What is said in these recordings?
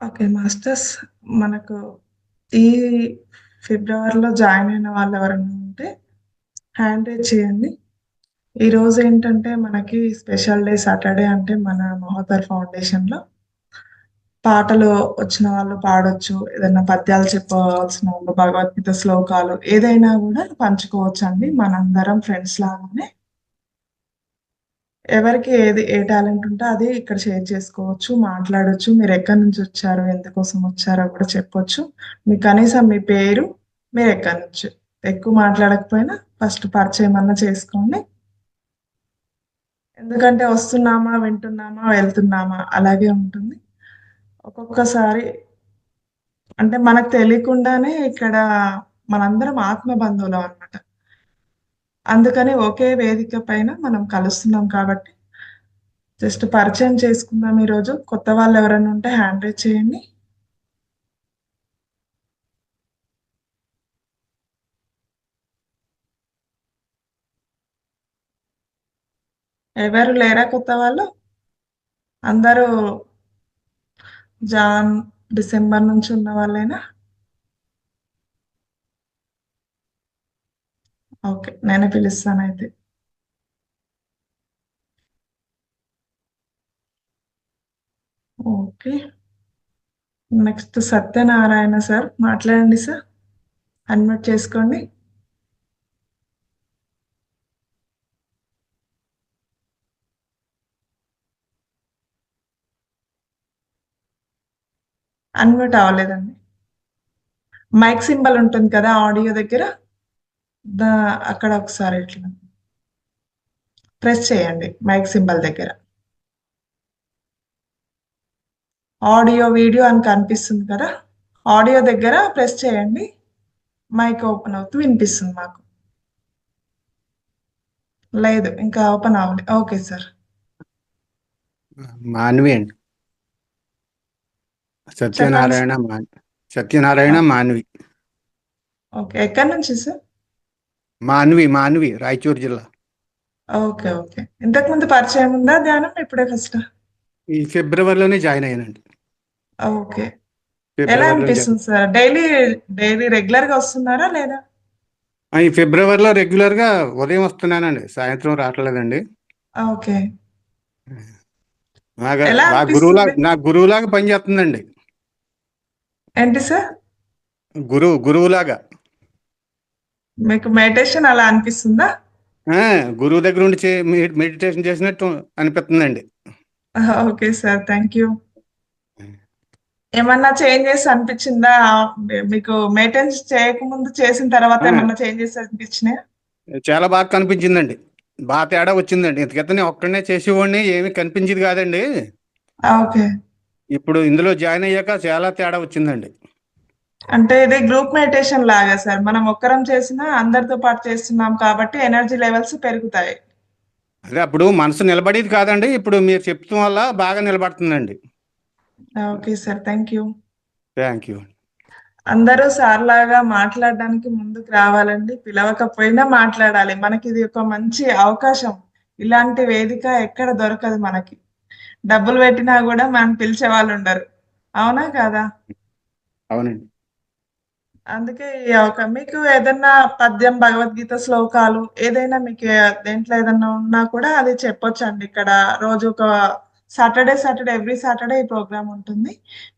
Okay. Masters మనకు ఈ ఫిబ్రవరిలో జాయిన్ అయిన వాళ్ళెవరన్నా ఉంటే హ్యాండ్ రైజ్ చేయండి. ఈరోజేంటంటే మనకి స్పెషల్ డే సాటర్‌డే అంటే మన మహోదర్ ఫౌండేషన్‌లో పాటలు వచ్చిన వాళ్ళు పాడొచ్చు. ఏదన్నా పద్యాలు చెప్పవలసిన వాళ్ళు భగవద్గీత శ్లోకాలు ఏదైనా గూడా పంచుకోవచ్చండి. మనందరం ఫ్రెండ్స్ లాగానే ఎవరికి ఏ టాలెంట్ ఉంటే అది ఇక్కడ షేర్ చేసుకోవచ్చు, మాట్లాడొచ్చు. మీరెక్కడి నుంచొచ్చారు, ఎందుకోసం వచ్చారో గూడా చెప్పొచ్చు. కనీసం మీ పేరు, మీరెక్కడి నుంచి. ఎక్కువ మాట్లాడకపోయినా ఫస్ట్ పరిచయం అన్నా చేసుకోండి. ఎందుకంటే వస్తున్నామా, వింటున్నామా, వెళ్తున్నామా అలాగే ఉంటుంది. ఒక్కొక్కసారి అంటే మనకు తెలియకుండానే ఇక్కడ మనందరం ఆత్మ బంధువులం అన్నమాట. అందుకని ఒకే వేదిక పైన మనం కలుస్తున్నాం కాబట్టి జస్ట్ పరిచయం చేసుకుందాం ఈరోజు. కొత్త వాళ్ళెవరైనా ఉంటే హ్యాండ్ రైజ్ చేయండి. ఎవరు లేరా కొత్త వాళ్ళు? అందరూ జాన్, డిసెంబర్ నుంచి ఉన్న వాళ్ళేనా? ఓకే. నేనే పిలుస్తానయితే. ఓకే. Next Satyanarayana sir. మాట్లాడండి సార్. అన్మ్యూట్ చేసుకోండి. అన్మ్యూట్ అవ్వలేదండి. మైక్ సింబల్ ఉంటుంది కదా ఆడియో దగ్గర. దా అక్కడ ఒకసారి ఇట్లా ప్రెస్ చేయండి మైక్ సింబల్ దగ్గర. ఆడియో, వీడియో అని కనిపిస్తుంది కదా! ఆడియో దగ్గర ప్రెస్ చేయండి. మైక్ ఓపెన్ అవుతూ వినిపిస్తుంది మాకు. లేదు. ఇంకా ఓపెన్ అవ్వలే. Okay sir. మాన్వి అండి. చెప్పండి సార్. సత్యనారాయణ మాన్వి. ఓకే. ఎక్కడి నుంచి సార్? మాన్వి రాయచూరు జిల్లా. ఓకే. ఓకే. ఇంతకుముందు పరిచయం ఉందా ధ్యానం? ఇప్పుడే ఫస్టా? ఈ ఫిబ్రవరిలోనే జాయిన్ అయ్యానండి. ఓకే. ఎలా ఫిబ్రవరిలో అనిపిస్తుంది సార్? డైలీ రెగ్యులర్‌గా వస్తున్నారా లేదా? ఈ ఫిబ్రవరిలో రెగ్యులర్గా ఉదయం వస్తున్నానండి, సాయంత్రం రావట్లేదండి. ఓకే. ఎలా నా అనిపిస్తుంది? గురువులాగా పనిచేస్తుందండి. ఏంటి సార్? గురువులాగా. మీకు మెడిటేషన్ అలా అనిపిస్తుందా? గురువు దగ్గర ఉండి మెడిటేషన్ చేసినట్టు అనిపిస్తుందండి. Okay sir. Thank you. ఏమన్నా చేంజెస్ అనిపించిందా? మీకు మెయింటెనెన్స్ చేయకముందు చేసిన తర్వాత ఆ, ఏమన్నా చేంజెస్ అనిపించినాయా? చాలా బాగా కనిపించిందండి. బాగా తేడా వచ్చిందండి. ఇంతకితనే ఒక్కడనే చేసేవాడిని, ఏమీ కనిపించేది కాదండి. ఓకే. ఇప్పుడు ఇందులో జాయిన్ అయ్యాక చాలా తేడా వచ్చిందండి. అంటే ఇది గ్రూప్ మెడిటేషన్ లాగా సార్. మనం ఒక్కరం చేసినా అందరితో పాటు చేస్తున్నాం కాబట్టి ఎనర్జీ లెవెల్స్ పెరుగుతాయి. అదే అప్పుడు మనసు నిలబడేది కాదండి, ఇప్పుడు మీరు చెప్తాం వల్ల బాగా నిలబడుతుందండి. Okay sir. Thank you. Thank you. అందరూ సార్‌లాగా మాట్లాడడానికి ముందుకు రావాలండి. పిలవకపోయినా మాట్లాడాలి. మనకిది ఒక మంచి అవకాశం. ఇలాంటి వేదిక ఎక్కడ దొరకదు మనకి. డబ్బులు పెట్టినా గూడా మనల్ని పిలిచేవాళ్ళుండరు. అవునా? కాదా? అవునండి. అందుకే మీకు ఏదన్నా పద్యం, భగవద్గీత శ్లోకాలు ఏదైనా మీకు దేంట్లో ఏదన్నా ఉన్నా కూడా అది చెప్పొచ్చండి. ఇక్కడ రోజు ఒక సాటర్‌డే ఎవ్రీ సాటర్‌డే ఈ ప్రోగ్రామ్ ఉంటుంది.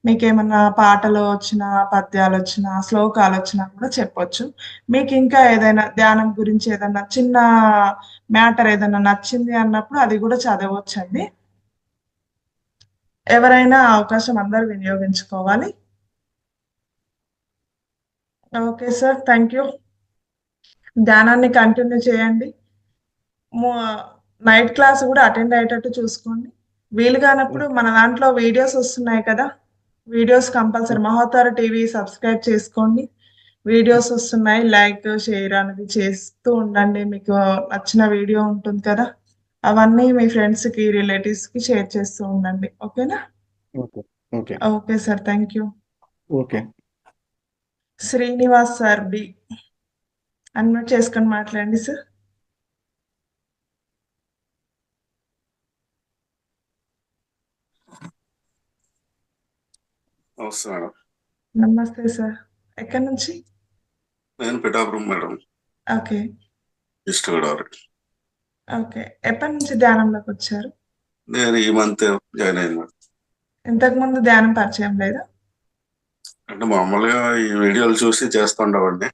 మీకేమన్నా పాటలు వచ్చినా, పద్యాలొచ్చినా, శ్లోకాలొచ్చినా కూడా చెప్పొచ్చు. మీకింకా ఏదైనా ధ్యానం గురించి ఏదన్నా చిన్న మ్యాటర్ ఏదన్నా నచ్చింది అన్నప్పుడు అది గూడా చదవొచ్చండి. ఎవరైనా అవకాశం అందరూ వినియోగించుకోవాలి. Okay sir. Thank you. ధ్యానాన్ని కంటిన్యూ చేయండి. మో నైట్ క్లాస్ గూడా అటెండ్ అయ్యేటట్టు చూసుకోండి. వీలు గానప్పుడు మన దాంట్లో వీడియోస్ వస్తున్నాయి కదా! వీడియోస్ కంపల్సరీ మహోత్తర టీవీ సబ్స్క్రైబ్ చేసుకోండి. వీడియోస్ వస్తున్నాయి. లైక్, షేర్ అనేది చేస్తూ ఉండండి. మీకు నచ్చిన వీడియో ఉంటుంది కదా! అవన్నీ మీ ఫ్రెండ్స్‌కి, రిలేటివ్స్‌కి షేర్ చేస్తూ ఉండండి. ఓకేనా? Okay. Okay. Okay sir. Thank you. Okay. Srinivas sir B. Unmute చేసుకొని మాట్లాడండి సార్. నమస్తే మేడం. నమస్తే సార్. ఎక్కడి నుంచి? నేను Pithapuram madam, okay. East Godavari. Okay. ఎప్పటి నుంచి ధ్యానంలోకి వచ్చారు? నేను ఈ మంత్ జాయిన్ అయ్యాను మేడం. ఇంతకు ముందు ధ్యానం పరిచయం లేదా? అంటే మామూలుగా ఈ వీడియోలు చూసి చేస్తుండేవాడిని.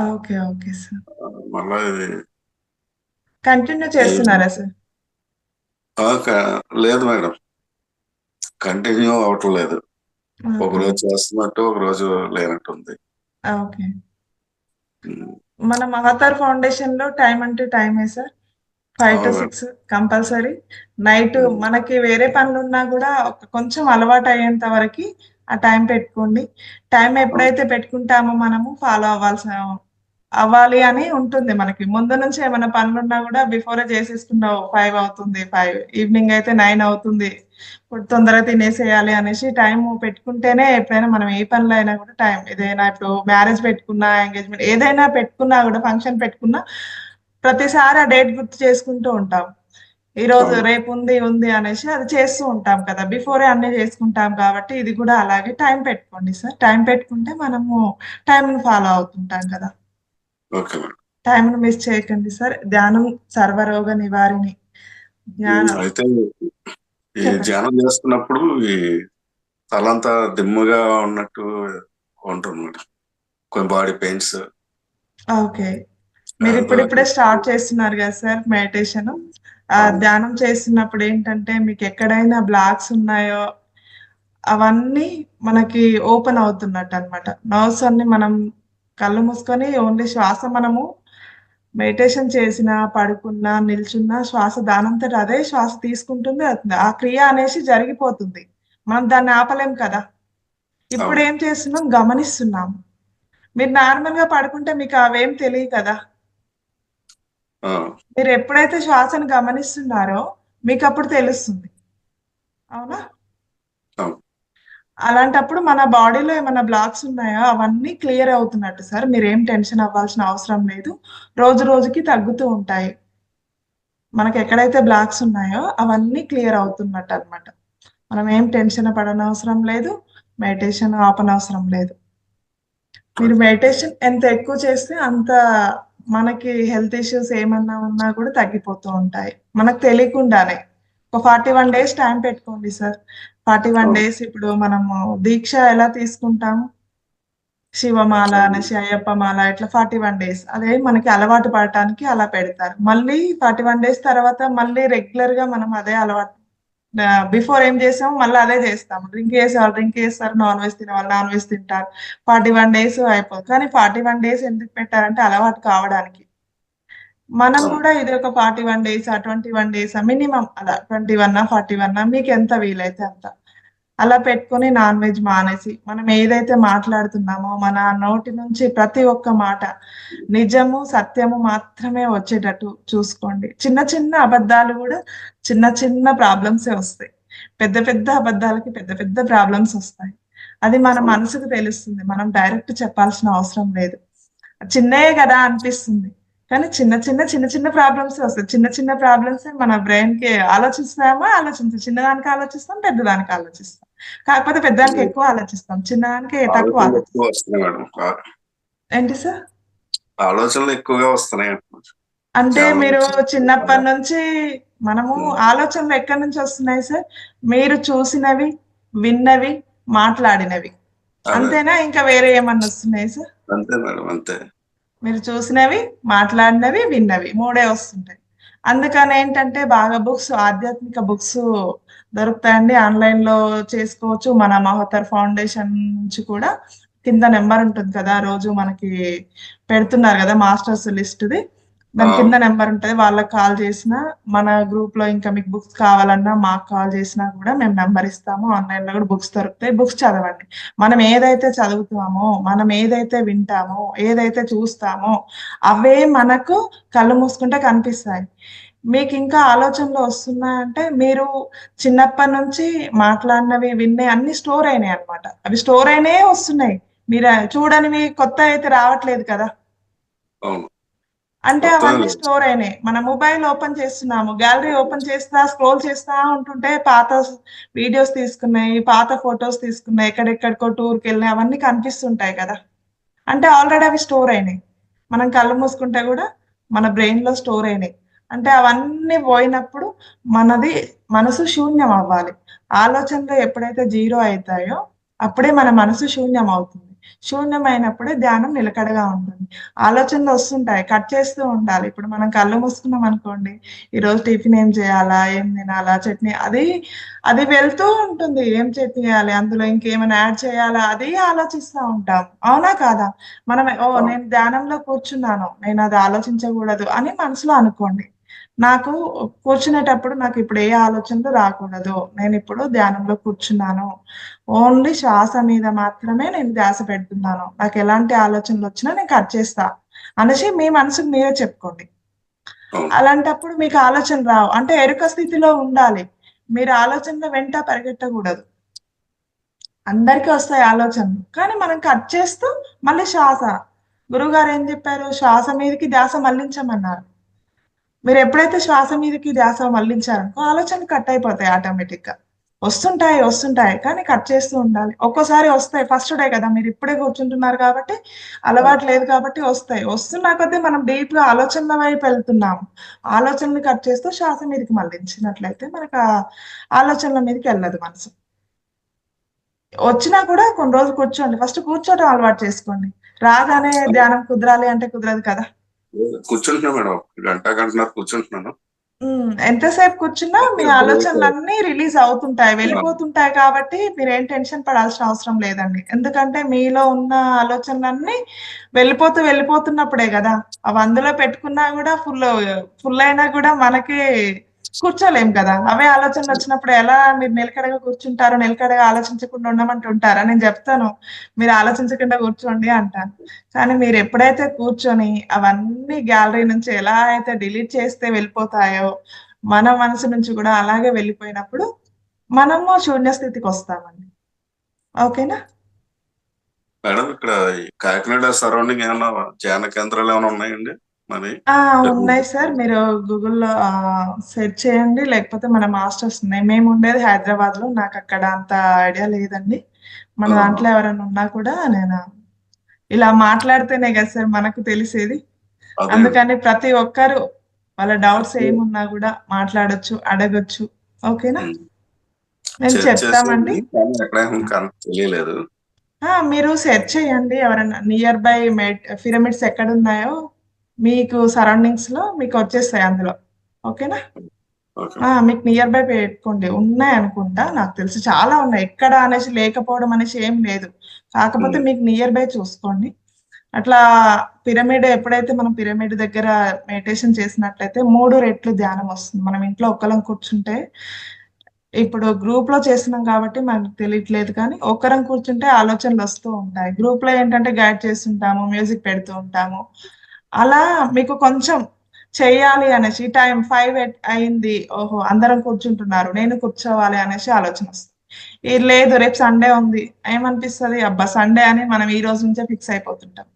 ఓకే. Okay sir. మళ్ళా ఇది కంటిన్యూ చేస్తున్నారా సార్? లేదు మేడం, కంటిన్యూ అవ్వట్లేదు. ఒక ఓకే. రోజు చేస్తున్నట్టు ఒక రోజు లేనట్టుంది. ఓకే. మన మహతార్ ఫౌండేషన్ లో టైం అంటే టైమే సార్. 5 to 6 compulsory. నైట్ మనకి వేరే పనులున్నా కూడా కొంచెం అలవాటు అయ్యేంత వరకు ఆ టైం పెట్టుకోండి. టైం ఎప్పుడైతే పెట్టుకుంటామో మనము ఫాలో అవ్వాలి అని ఉంటుంది మనకి. ముందు నుంచి ఏమైనా పనులున్నా కూడా బిఫోరే చేసేసుకున్నావు 5 అవుతుంది, 5 ఈవినింగ్ అయితే 9 అవుతుంది, ఇప్పుడు తొందరగా తినేసేయాలి అనేసి టైం పెట్టుకుంటేనే ఎప్పుడైనా మనం ఏ పనులు అయినా కూడా టైం ఏదైనా ఇప్పుడు మ్యారేజ్ పెట్టుకున్నా, ఎంగేజ్మెంట్ ఏదైనా పెట్టుకున్నా కూడా ఫంక్షన్ పెట్టుకున్నా ప్రతిసారి ఆ డేట్ గుర్తు చేసుకుంటూ ఉంటాం. ఈ రోజు రేపు ఉంది అనేసి అది చేస్తూ ఉంటాం కదా. బిఫోరే అన్ని చేసుకుంటాం కాబట్టి ఇది కూడా అలాగే టైం పెట్టుకోండి సార్. టైం పెట్టుకుంటే మనము టైంను ఫాలో అవుతుంటాం కదా. Okay madam. టైంను మిస్ చేయకండి సార్. ధ్యానం సర్వరోగ నివారిణి. జ్ఞానం అయితే ఈ చెప్పండి. ధ్యానం చేస్తున్నప్పుడు ఈ తలంతా దిమ్ముగా ఉన్నట్టు ఉంటుంది మేడం, కొన్ని బాడీ పెయిన్స్. ఓకే. మీరు ఇప్పుడిప్పుడే స్టార్ట్ చేస్తున్నారు కదా సార్ మెడిటేషన్. ధ్యానం చేస్తున్నప్పుడు ఏంటంటే మీకు ఎక్కడైనా బ్లాక్స్ ఉన్నాయో అవన్నీ మనకి ఓపెన్ అవుతున్నట్టు అన్నమాట. నర్వ్స్ అన్ని మనం కళ్ళు మూసుకొని ఓన్లీ శ్వాస మనము మెడిటేషన్ చేసినా, పడుకున్నా, నిల్చున్నా శ్వాస దానంతట అదే శ్వాస తీసుకుంటుంది, వెళ్తుంది. ఆ క్రియ అనేసి జరిగిపోతుంది. మనం దాన్ని ఆపలేం కదా. ఇప్పుడు ఏం చేస్తున్నాం? గమనిస్తున్నాం. మీరు నార్మల్‌గా పడుకుంటే మీకు అవేం తెలియవు కదా. మీరు ఎప్పుడైతే శ్వాసను గమనిస్తున్నారో మీకప్పుడు తెలుస్తుంది. అవునా? అలాంటప్పుడు మన బాడీలో ఏమైనా బ్లాక్స్ ఉన్నాయా అవన్నీ క్లియర్ అవుతున్నట్టు సార్. మీరేం టెన్షన్ అవ్వాల్సిన అవసరం లేదు. రోజు రోజుకి తగ్గుతూ ఉంటాయి. మనకి ఎక్కడైతే బ్లాక్స్ ఉన్నాయో అవన్నీ క్లియర్ అవుతున్నట్టు అన్నమాట. మనం ఏం టెన్షన్ పడనవసరం లేదు. మెడిటేషన్ ఆపనవసరం లేదు. మీరు మెడిటేషన్ ఎంత ఎక్కువ చేస్తే అంత మనకి హెల్త్ ఇష్యూస్ ఏమన్నా ఉన్నా కూడా తగ్గిపోతూ ఉంటాయి. మనకు తెలియకుండానే. ఒక 41 డేస్ టైం పెట్టుకోండి సార్. 41 డేస్ ఇప్పుడు మనము దీక్ష ఎలా తీసుకుంటాము? శివమాల అనేసి, అయ్యప్ప మాల ఇట్లా 41 డేస్. అదే మనకి అలవాటు పడటానికి అలా పెడతారు. మళ్ళీ 41 డేస్ తర్వాత మళ్ళీ రెగ్యులర్‌గా మనం అదే అలవాటు బిఫోర్ ఏం చేసామో మళ్ళీ అదే చేస్తాము. డ్రింక్ చేసేవాళ్ళు డ్రింక్ చేస్తారు, నాన్ వెజ్ తినేవాళ్ళు నాన్ వెజ్ తింటారు. 41 డేస్ అయిపోతుంది. కానీ 41 డేస్ ఎందుకు పెట్టారంటే అలవాటు కావడానికి. మనం కూడా ఇది ఒక 41 డేసా, 21 డేసా మినిమం అలా 21 41 మీకు ఎంత వీలైతే అంత. అలా పెట్టుకొని నాన్ వెజ్ మానేసి మనం ఏదైతే మాట్లాడుతున్నామో మన నోటి నుంచి ప్రతి ఒక్క మాట నిజము, సత్యము మాత్రమే వచ్చేటట్టు చూసుకోండి. చిన్న చిన్న అబద్ధాలు కూడా చిన్న చిన్న ప్రాబ్లమ్సే వస్తాయి. పెద్ద పెద్ద అబద్ధాలకి పెద్ద పెద్ద ప్రాబ్లమ్స్ వస్తాయి. అది మన మనసుకు తెలుస్తుంది. మనం డైరెక్ట్ చెప్పాల్సిన అవసరం లేదు. చిన్నయే కదా అనిపిస్తుంది. కానీ చిన్న చిన్న ప్రాబ్లమ్సే వస్తాయి. చిన్న చిన్న ప్రాబ్లమ్సే మన బ్రెయిన్‌కి చిన్నదానికి ఆలోచిస్తాం, పెద్దదానికి ఆలోచిస్తాం. కాకపోతే పెద్దదానికి ఎక్కువ ఆలోచిస్తాం. చిన్నదానికి తక్కువ ఆలోచనలు ఆలోచిస్తాం. ఎక్కువ వస్తున్నాయి మేడం. ఏంటి సార్? ఆలోచనలు ఎక్కువగా వస్తున్నాయి అంటున్నాను. అంటే ధ్యానం మీరు చేస్తున్నప్పుడు. చిన్నప్పటి నుంచి మనము ఆలోచనలు ఎక్కడి నుంచి వస్తున్నాయి సార్? మీరు చూసినవి, విన్నవి, మాట్లాడినవి. అదే. అంతేనా? ఇంకా వేరే ఏమన్నా వస్తున్నాయా సార్? అంతే మేడం, అంతే. మీరు చూసినవి, మాట్లాడినవి, విన్నవి 3 వస్తుంటాయి. అందుకని ఏంటంటే బాగా బుక్స్ ఆధ్యాత్మిక బుక్స్ దొరుకుతాయండి. ఆన్‌లైన్‌లో చేసుకోవచ్చు. మన మహోత్తర్ ఫౌండేషన్ నుంచి కూడా కింద నెంబర్ ఉంటుంది కదా! రోజు మనకి పెడుతున్నారు కదా! మాస్టర్స్ లిస్ట్‌ది. దాని కింద నెంబర్ ఉంటది. వాళ్ళకి కాల్ చేసినా, మన గ్రూప్‌లో ఇంకా మీకు బుక్స్ కావాలన్నా మాకు కాల్ చేసినా కూడా మేము నెంబర్ ఇస్తాము. ఆన్‌లైన్‌లో కూడా బుక్స్ దొరుకుతాయి. బుక్స్ చదవండి. మనం ఏదైతే చదువుతామో, మనం ఏదైతే వింటామో, ఏదైతే చూస్తామో అవే మనకు కళ్ళు మూసుకుంటే కనిపిస్తాయి. మీకు ఇంకా ఆలోచనలు వస్తున్నాయంటే మీరు చిన్నప్పటి నుంచి మాట్లాడినవి విన్నే అన్ని స్టోర్ అయినాయి అన్నమాట. అవి స్టోర్ అయినాయే వస్తున్నాయి. మీరు చూడనివి కొత్త అయితే రావట్లేదు కదా. అవును. అంటే మొత్తం అవన్నీ స్టోర్ అయినాయి. మన మొబైల్ ఓపెన్ చేస్తున్నాము, గ్యాలరీ ఓపెన్ చేస్తా స్క్రోల్ చేస్తా ఉంటుంటే పాత వీడియోస్ తీసుకున్నాయి, పాత ఫొటోస్ తీసుకున్నాయి, ఎక్కడెక్కడికో టూర్కి వెళ్ళినాయి అవన్నీ కనిపిస్తుంటాయి కదా. అంటే ఆల్రెడీ అవి స్టోర్ అయినాయి. మనం కళ్ళు మూసుకుంటే కూడా మన బ్రెయిన్ లో స్టోర్ అయినాయి. అంటే అవన్నీ పోయినప్పుడు మనది మనసు శూన్యం అవ్వాలి. ఆలోచనలు ఎప్పుడైతే జీరో అవుతాయో అప్పుడే మన మనసు శూన్యం అవుతుంది. శూన్యం అయినప్పుడే ధ్యానం నిలకడగా ఉంటుంది. ఆలోచనలు వస్తుంటాయి, కట్ చేస్తూ ఉండాలి. ఇప్పుడు మనం కళ్ళు మూసుకున్నాం అనుకోండి, ఈ రోజు టిఫిన్ ఏం చేయాలా, ఏం తినాలా, చట్నీ, అది అది వెళ్తూ ఉంటుంది. ఏం చట్నీ చేయాలి, అందులో ఇంకేమైనా యాడ్ చేయాలా, అది ఆలోచిస్తూ ఉంటాం. అవునా కాదా? మనం అవును. నేను ధ్యానంలో కూర్చున్నాను, నేను అది ఆలోచించకూడదు అని మనసులో అనుకోండి. నాకు కూర్చునేటప్పుడు నాకు ఇప్పుడు ఏ ఆలోచనలు రాకూడదు, నేను ఇప్పుడు ధ్యానంలో కూర్చున్నాను, ఓన్లీ శ్వాస మీద మాత్రమే నేను ధ్యాస పెడుతున్నాను, నాకు ఎలాంటి ఆలోచనలు వచ్చినా నేను కట్ చేస్తా అనేసి మీ మనసుకు మీరే చెప్పుకోండి. అవును. అలాంటప్పుడు మీకు ఆలోచన రావు. అంటే ఎరుక స్థితిలో ఉండాలి. మీరు ఆలోచనల వెంట పరిగెట్టకూడదు. అందరికీ వస్తాయి ఆలోచనలు, కానీ మనం కట్ చేస్తూ మళ్ళీ శ్వాస. గురువుగారు ఏం చెప్పారు? శ్వాస మీదకి ధ్యాస మళ్లించమన్నారు. మీరు ఎప్పుడైతే శ్వాస మీదకి ధ్యాస మళ్లించారనుకో ఆలోచనలు కట్ అయిపోతాయి ఆటోమేటిక్ గా. వస్తుంటాయి వస్తుంటాయి, కానీ కట్ చేస్తూ ఉండాలి. ఒక్కోసారి వస్తాయి, ఫస్ట్ డే కదా, మీరు ఇప్పుడే కూర్చుంటున్నారు కాబట్టి అలవాటు లేదు కాబట్టి వస్తాయి. వస్తున్నా కొద్దీ మనం డీప్ గా ఆలోచనల వైపు వెళ్తున్నాము. ఆలోచనలు కట్ చేస్తూ శ్వాస మీదకి మళ్లించినట్లయితే మనకు ఆ ఆలోచనల మీదకి వెళ్ళదు మనసు. వచ్చినా కూడా కొన్ని రోజులు కూర్చోండి, ఫస్ట్ కూర్చోవడం అలవాటు చేసుకోండి. రాగానే ధ్యానం కుదరాలి అంటే కుదరదు కదా. కూర్చుంటున్నా మేడం, గంటన్నర కూర్చుంటున్నాను. ఎంతసేపు కూర్చున్నా మీ బ్రేక్. ఆలోచనలన్నీ రిలీజ్ అవుతుంటాయి, వెళ్ళిపోతుంటాయి. కాబట్టి మీరేం టెన్షన్ పడాల్సిన అవసరం లేదండి. ఎందుకంటే మీలో ఉన్న ఆలోచనలన్నీ వెళ్ళిపోతున్నప్పుడే కదా. అవి అందులో పెట్టుకున్నా కూడా ఫుల్ అయినా కూడా మనకి కూర్చోలేం కదా. అవే ఆలోచనలు వచ్చినప్పుడు ఎలా మీరు నిలకడగా కూర్చుంటారో, నిలకడగా ఆలోచించకుండా ఉండమంటుంటారా? నేను చెప్తాను మీరు ఆలోచించకుండా కూర్చోండి అంటాను. కానీ మీరు ఎప్పుడైతే కూర్చొని అవన్నీ గ్యాలరీ నుంచి ఎలా అయితే డిలీట్ చేస్తే వెళ్ళిపోతాయో మన మనసు నుంచి కూడా అలాగే వెళ్ళిపోయినప్పుడు మనము శూన్య స్థితికి వస్తామండి. ఓకేనా? మేడం, ఇక్కడ ఈ కాకినాడ సరౌండింగ్ ఏమైనా ధ్యాన కేంద్రాలు ఏమైనా ఉన్నాయండి మరి? ఆ! ఉన్నాయి సార్. మీరు గూగుల్‌లో సెర్చ్ చేయండి. లేకపోతే మన మాస్టర్స్ ఉన్నాయి. మేము ఉండేది హైదరాబాద్‌లో. నాకు అక్కడ అంత ఐడియా లేదండి. మన దాంట్లో ఎవరైనా ఉన్నా కూడా నేను ఇలా మాట్లాడితేనే కదా సార్ మనకు తెలిసేది. అదే అండి. అందుకని ప్రతి ఒక్కరు వాళ్ళ డౌట్స్ అదే. ఏమున్నా కూడా మాట్లాడొచ్చు, అడగొచ్చు. ఓకేనా? ఉమ్. మేము సెర్చ్ చెప్తామండి. చేసాను కానీ ఎక్కడ తెలియలేదు. మీరు సెర్చ్ చేయండి. ఎవరైనా నియర్ బై పిరమిడ్స్ ఎక్కడున్నాయో మీకు సరౌండింగ్స్‌లో మీకు వచ్చేస్తాయి అందులో. ఓకేనా? ఓకే. మీకు నియర్ బై పెట్టుకోండి. ఉన్నాయనుకుంటా. నాకు తెలిసి చాలా ఉన్నాయి. ఎక్కడ అనేసి లేకపోవడం అనేసి ఏం లేదు. కాకపోతే ఉమ్. మీకు నియర్ బై చూసుకోండి. అట్లా పిరమిడ్ ఎప్పుడైతే మనం పిరమిడ్ దగ్గర మెడిటేషన్ చేసినట్లయితే 3 రెట్లు ధ్యానం వస్తుంది. మనం ఇంట్లో ఒక్కలం కూర్చుంటే ఇప్పుడు గ్రూప్‌లో చేస్తున్నాం కాబట్టి మనకు తెలియట్లేదు, కానీ ఒక్కరం కూర్చుంటే ఆలోచనలు వస్తూ ఉంటాయి. గ్రూప్‌లో ఏంటంటే గైడ్ చేస్తుంటాము, మ్యూజిక్ పెడుతూ ఉంటాము. అలా మీకు కొంచెం చెయ్యాలి అనేసి టైం 5 అయింది. ఓహో! అందరం కూర్చుంటున్నారు, నేను కూర్చోవాలి అనేసి ఆలోచన వస్తుంది. ఇది లేదు రేపు సండే ఉంది. ఏమనిపిస్తది? అబ్బా! సండే అని మనం ఈ రోజు నుంచే ఫిక్స్ అయిపోతుంటాం.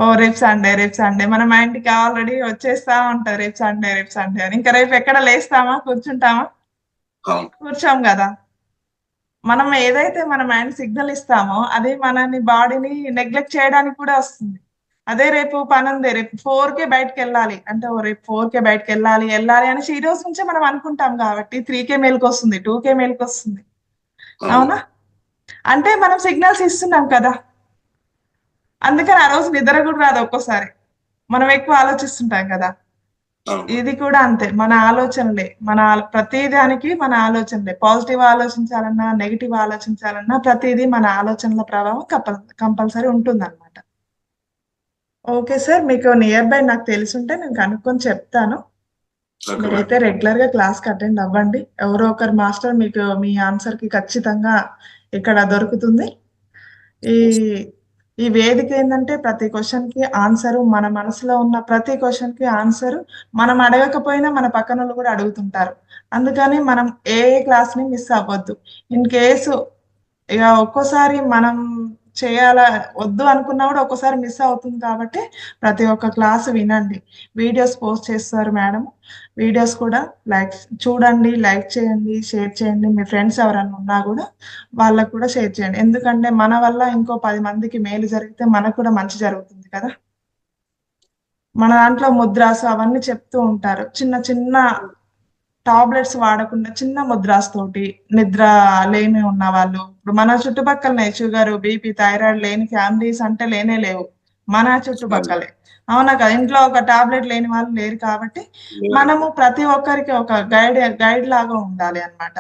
ఓహ్! రేపు సండే, రేపు సండే. మన మైండ్‌కి ఆల్రెడీ వచ్చేస్తా ఉంటది. రేపు సండే, రేపు సండే అని. ఇంకా రేపు ఎక్కడ లేస్తామా? కూర్చుంటామా? అవును. కూర్చోం గదా. మనం ఏదైతే మన మైండ్ సిగ్నల్ ఇస్తామో అది మనని బాడీని నెగ్లెక్ట్ చేయడానికి కూడా వస్తుంది. అదే రేపు పనుంది, రేపు 4కే బయటికెళ్ళాలి అంటే, ఓహ్! రేపు 4కే ఎళ్ళాలి అనేసి ఈ రోజు నుంచే మనం అనుకుంటాం కాబట్టి 3కే మేలుకొస్తుంది, 2కే మేలుకొస్తుంది. అవును. అవునా? అంటే మనం సిగ్నల్స్ ఇస్తున్నాం కదా. అందుకని ఆ రోజు నిద్ర కూడా రాదు ఒక్కోసారి. మనం ఎక్కువ ఆలోచిస్తుంటాం కదా. అవును. ఇది కూడా అంతే. మన ఆలోచనలే. ప్రతి దానికి మన ఆలోచనలే. పాజిటివ్ ఆలోచించాలన్నా, నెగెటివ్ ఆలోచించాలన్నా ప్రతీదీ మన ఆలోచనల ప్రభావం కంపల్సరీ ఉంటుందన్నమాట. Okay sir. మీకు నియర్ బై నాకు తెలిసుంటే నేను కనుక్కొని చెప్తాను. Okay madam. మీరైతే రెగ్యులర్‌గా క్లాస్‌కి అటెండ్ అవ్వండి. ఎవరో ఒకరు మాస్టర్ మీకు మీ ఆన్సర్‌కి ఖచ్చితంగా ఇక్కడ దొరుకుతుంది. ఈ ఈ వేదిక ఏంటంటే ప్రతి క్వశ్చన్ కి ఆన్సర్, మన మనసులో ఉన్న ప్రతి క్వశ్చన్ కి ఆన్సర్ మనం అడగకపోయినా మన పక్కన వాళ్ళు కూడా అడుగుతుంటారు. అందుకని మనం ఏ క్లాస్ ని మిస్ అవ్వద్దు. ఇన్ కేసు ఇక ఒక్కోసారి మనం చేయాల వద్దు అనుకున్నా కూడా ఒక్కోసారి మిస్ అవుతుంది కాబట్టి ప్రతి ఒక్క క్లాస్ వినండి. వీడియోస్ పోస్ట్ చేస్తారు మేడం. వీడియోస్ కూడా లైక్ చూడండి, లైక్ చేయండి, షేర్ చేయండి. మీ ఫ్రెండ్స్ ఎవరైనా ఉన్నా కూడా వాళ్ళకు కూడా షేర్ చేయండి. ఎందుకంటే మన వల్ల ఇంకో 10 మందికి మేలు జరిగితే మనకు కూడా మంచి జరుగుతుంది కదా. మన దాంట్లో ముద్రాసు అవన్నీ చెప్తూ ఉంటారు. చిన్న చిన్న టాబ్లెట్స్ వాడకుండా చిన్న ముద్రాస్ తోటి నిద్ర లేమి ఉన్న వాళ్ళు, ఇప్పుడు మన చుట్టుపక్కలనే షుగర్, బీపీ, థైరాయిడ్ లేని ఫ్యామిలీస్ అంటే లేనే లేవు మన చుట్టుపక్కలే. అవునా కదా, ఇంట్లో ఒక టాబ్లెట్ లేని వాళ్ళు లేరు కాబట్టి మనము ప్రతి ఒక్కరికి ఒక గైడ్ లాగా ఉండాలి అన్నమాట.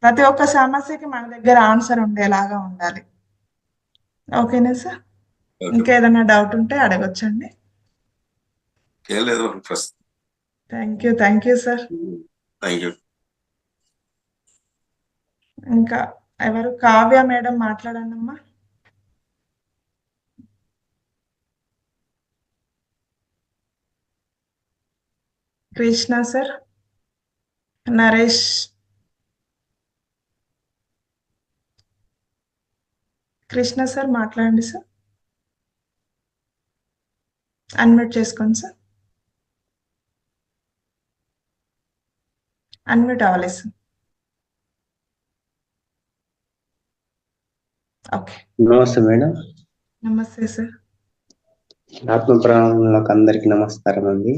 ప్రతి ఒక్క సమస్యకి మన దగ్గర ఆన్సర్ ఉండేలాగా ఉండాలి. ఓకేనా సార్? ఓకే. ఇంకేదైనా డౌట్ ఉంటే అడగొచ్చండి. ఏం లేదు ప్రస్తుతం. Thank you sir. Thank you. ఇంకా ఎవరు? కావ్య మేడం మాట్లాడండి అమ్మా. కృష్ణ సార్, నరేష్, కృష్ణ సార్ మాట్లాడండి సార్. అన్మ్యూట్ చేసుకోండి సార్. అన్మ్యూట్ అవ్వలేదు సార్. ఓకే, నమస్తే మేడం. నమస్తే సార్. ఆత్మ ప్రాణులకు అందరికి నమస్కారం అండి.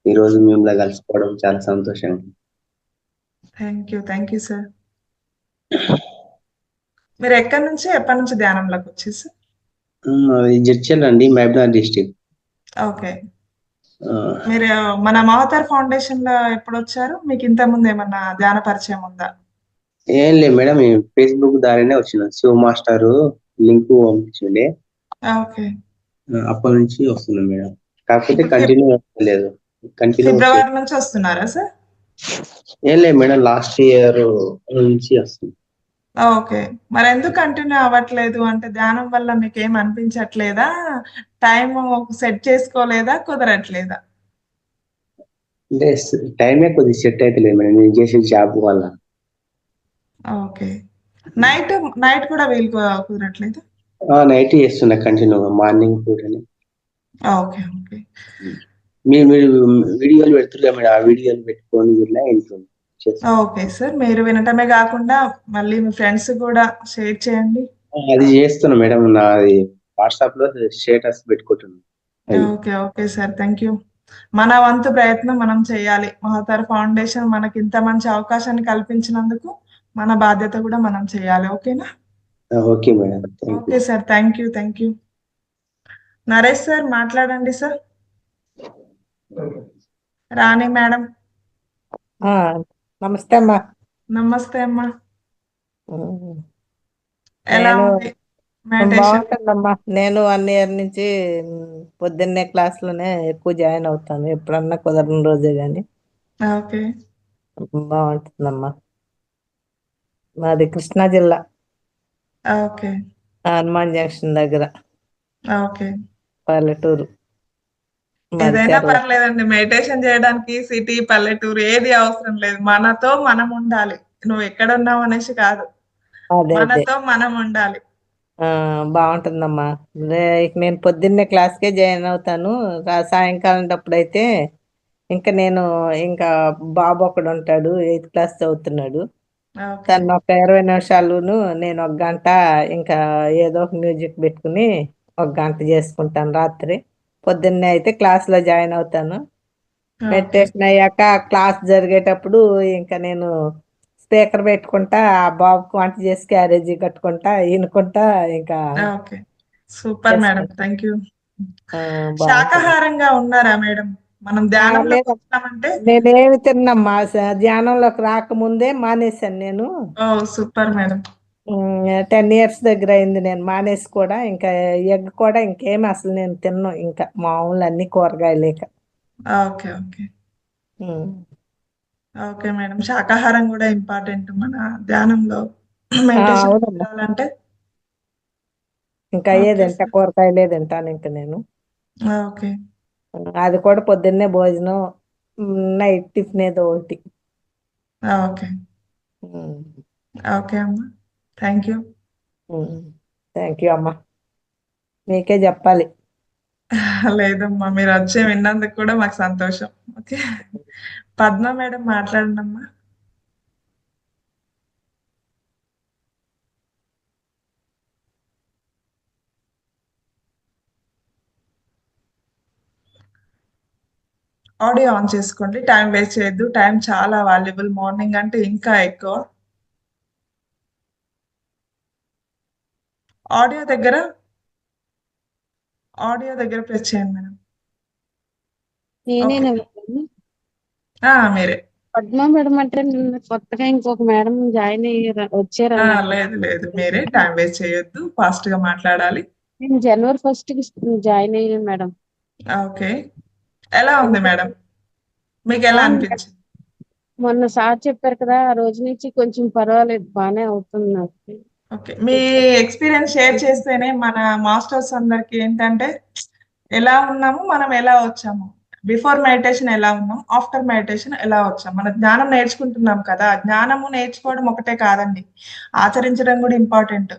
ఈరోజు మిమ్మల్ని కలుసుకోవడం చాలా సంతోషం. Thank you sir. మీరు ఎప్పటి నుంచి ధ్యానంలోకి వచ్చేసి? అది జడ్చల్ అండి, మహబూబ్నగర్ డిస్టిక్. ఓకే, మీరు మన మహతార్ ఫౌండేషన్ లో ఎప్పుడు వచ్చారు? మీకు ఇంత ముందు ఏమన్నా ధ్యాన పరిచయం ఉందా? ఏం లేదు మేడం, ఫేస్బుక్ ద్వారానే వచ్చిన. శివ మాస్టర్ లింక్ పంపించండి, ఓకే. అప్పటి నుంచి వస్తున్నాం మేడం. కాకపోతే కంటిన్యూ లేదు. ఫిబ్రవరి నుంచి వస్తున్నారా సార్? ఏం లేదు మేడం, లాస్ట్ ఇయర్ నుంచి వస్తుంది. ఓకే, మరి ఎందుకు కంటిన్యూ అవ్వట్లేదు? అంటే ధ్యానం వల్ల మీకు ఏం అనిపించట్లేదా? టైం సెట్ చేసుకోలేదా? కుదరట్లేదా? అంటే టైమే కొద్దిగా సెట్ అయితే లేదు మేడం, నేను చేసిన జాబ్ వల్ల. ఓకే, నైట్ కూడా వీలు కుదరట్లేదు? నైట్ చేస్తున్నా కంటిన్యూగా, మార్నింగ్ పూటనే. ఓకే ఓకే మీరు వీడియోలు పెడుతున్నారు మేడం, ఆ వీడియోలు పెట్టుకొని ఇలా ఇంట్లో ఓకే సార్, మీరు వినటమే కాకుండా మళ్ళీ మీ ఫ్రెండ్స్ కూడా షేర్ చేయండి. అది చేస్తున్నా మేడం, నాది వాట్సాప్ లో స్టేటస్ పెట్టుకుంటున్నాను. Okay sir, thank you. మన వంతు ప్రయత్నం మనం చేయాలి. మహతార్ ఫౌండేషన్ మనకి ఇంత మంచి అవకాశాన్ని కల్పించినందుకు మన బాధ్యత కూడా మనం చేయాలి. ఓకేనా? Okay madam, okay sir, thank you. Naresh sir మాట్లాడండి సార్. రాణి మేడం. నమస్తే అమ్మా. నమస్తే అమ్మా. ఎలా ఉంది మెడిటేషన్? బాగుంటుందమ్మా. నేను 1 ఇయర్ నుంచి పొద్దున్నే క్లాసులోనే ఎక్కువ జాయిన్ అవుతాను, ఎప్పుడన్నా కుదరని రోజే కానీ. ఓకే, బాగుంటుందమ్మా. మాది కృష్ణా జిల్లా, ఓకే హనుమాన్ జంక్షన్ దగ్గర ఓకే. పల్లెటూరు. ఏదైనా పర్లేదండి, మెడిటేషన్ చేయడానికి సిటీ, పల్లెటూరు ఏది అవసరం లేదు. మనతో మనం ఉండాలి. నువ్వు ఎక్కడ ఉన్నావు అనేసి కాదు, మనతో మనం ఉండాలి. బాగుంటుందమ్మా. నేను పొద్దున్నే క్లాస్కే జాయిన్ అవుతాను. సాయంకాలం అప్పుడైతే ఇంకా నేను బాబు ఒకడు ఉంటాడు, 8th క్లాస్ చదువుతున్నాడు. తను ఒక 20 నిమిషాలును, నేను 1 గంట ఇంకా ఏదో ఒక మ్యూజిక్ పెట్టుకుని 1 గంట చేసుకుంటాను రాత్రి. పొద్దున్నే అయితే క్లాస్లో జాయిన్ అవుతాను. మెడిటేషన్ అయ్యాక క్లాస్ జరిగేటప్పుడు ఇంకా నేను స్పీకర్ పెట్టుకుంటా, ఆ బాబుకి వంట చేసి క్యారేజీ కట్టుకుంటా, ఈనుకుంటా. ఇంకా సూపర్ మేడం, థ్యాంక్ యూ. శాకాహారంగా ఉన్నారా మేడం? మనం ధ్యానంలోకి వచ్చామంటే నేనేమి తిన్నమ్మా, ధ్యానంలోకి రాకముందే మానేశాను నేను. Super madam. 10 ఇయర్స్ దగ్గర అయింది నేను మానేసి కూడా. ఇంకా ఎగ్ కూడా ఇంకేమి అసలు నేను తిన్నాను, ఇంకా మామూలు అన్ని కూరగాయలేక. ఓకే మేడం, శాకాహారం కూడా ఇంపార్టెంట్ మన ధ్యానంలో మెడిటేషన్ చేయాలంటే. ఇంకా అయ్యే ఓకే తింటా, సార్. కూరగాయలే తింటాను ఇంకా నేను. ఓకే. అది కూడా పొద్దున్నే భోజనం, నైట్ టిఫిన్ ఏదో ఒకటి. ఓకే. ఉమ్, ఓకే అమ్మా. Thank you. థ్యాంక్ యూ అమ్మా. మీకే చెప్పాలి. లేదమ్మా, మీరు వచ్చి విన్నందుకు కూడా మాకు సంతోషం. ఓకే. పద్మ మేడం మాట్లాడండమ్మా. ఆడియో ఆన్ చేసుకోండి. టైం వేస్ట్ చేయొద్దు. టైం చాలా వాల్యుబుల్. మార్నింగ్ అంటే ఇంకా ఎక్కువ. ఆడియో దగ్గర ప్రెస్ చేయండి మేడం. ఓకే. నేనేనా మేడం? మీరే. పద్మా మేడం అంటే నిన్న కొత్తగా ఇంకొక మేడం జాయిన్ వచ్చారన్నారు కదా. లేదు లేదు, మీరే. టైం వేస్ట్ చేయొద్దు. ఫాస్ట్ గా మాట్లాడాలి. నేను జనవరి 1st కి జాయిన్ అయ్యాను మేడం. ఓకే. ఎలా ఉంది మేడం? మీకు ఎలా బాగుంది మేడం. అనిపించింది? మొన్న సార్ చెప్పారు కదా, ఆ రోజు నుంచి కొంచెం పర్వాలేదు, బాగానే అవుతుంది నాకు. ఓకే. మీ ఎక్స్పీరియన్స్ షేర్ చేస్తేనే మన మాస్టర్స్ అందరికి ఏంటంటే ఎలా ఉన్నాము, మనం ఎలా వచ్చాము, బిఫోర్ మెడిటేషన్ ఎలా ఉన్నాం, ఆఫ్టర్ మెడిటేషన్ ఎలా వచ్చాం. మన జ్ఞానం నేర్చుకుంటున్నాం కదా, జ్ఞానము నేర్చుకోవడం ఒకటే కాదండి, ఆచరించడం కూడా ఇంపార్టెంట్.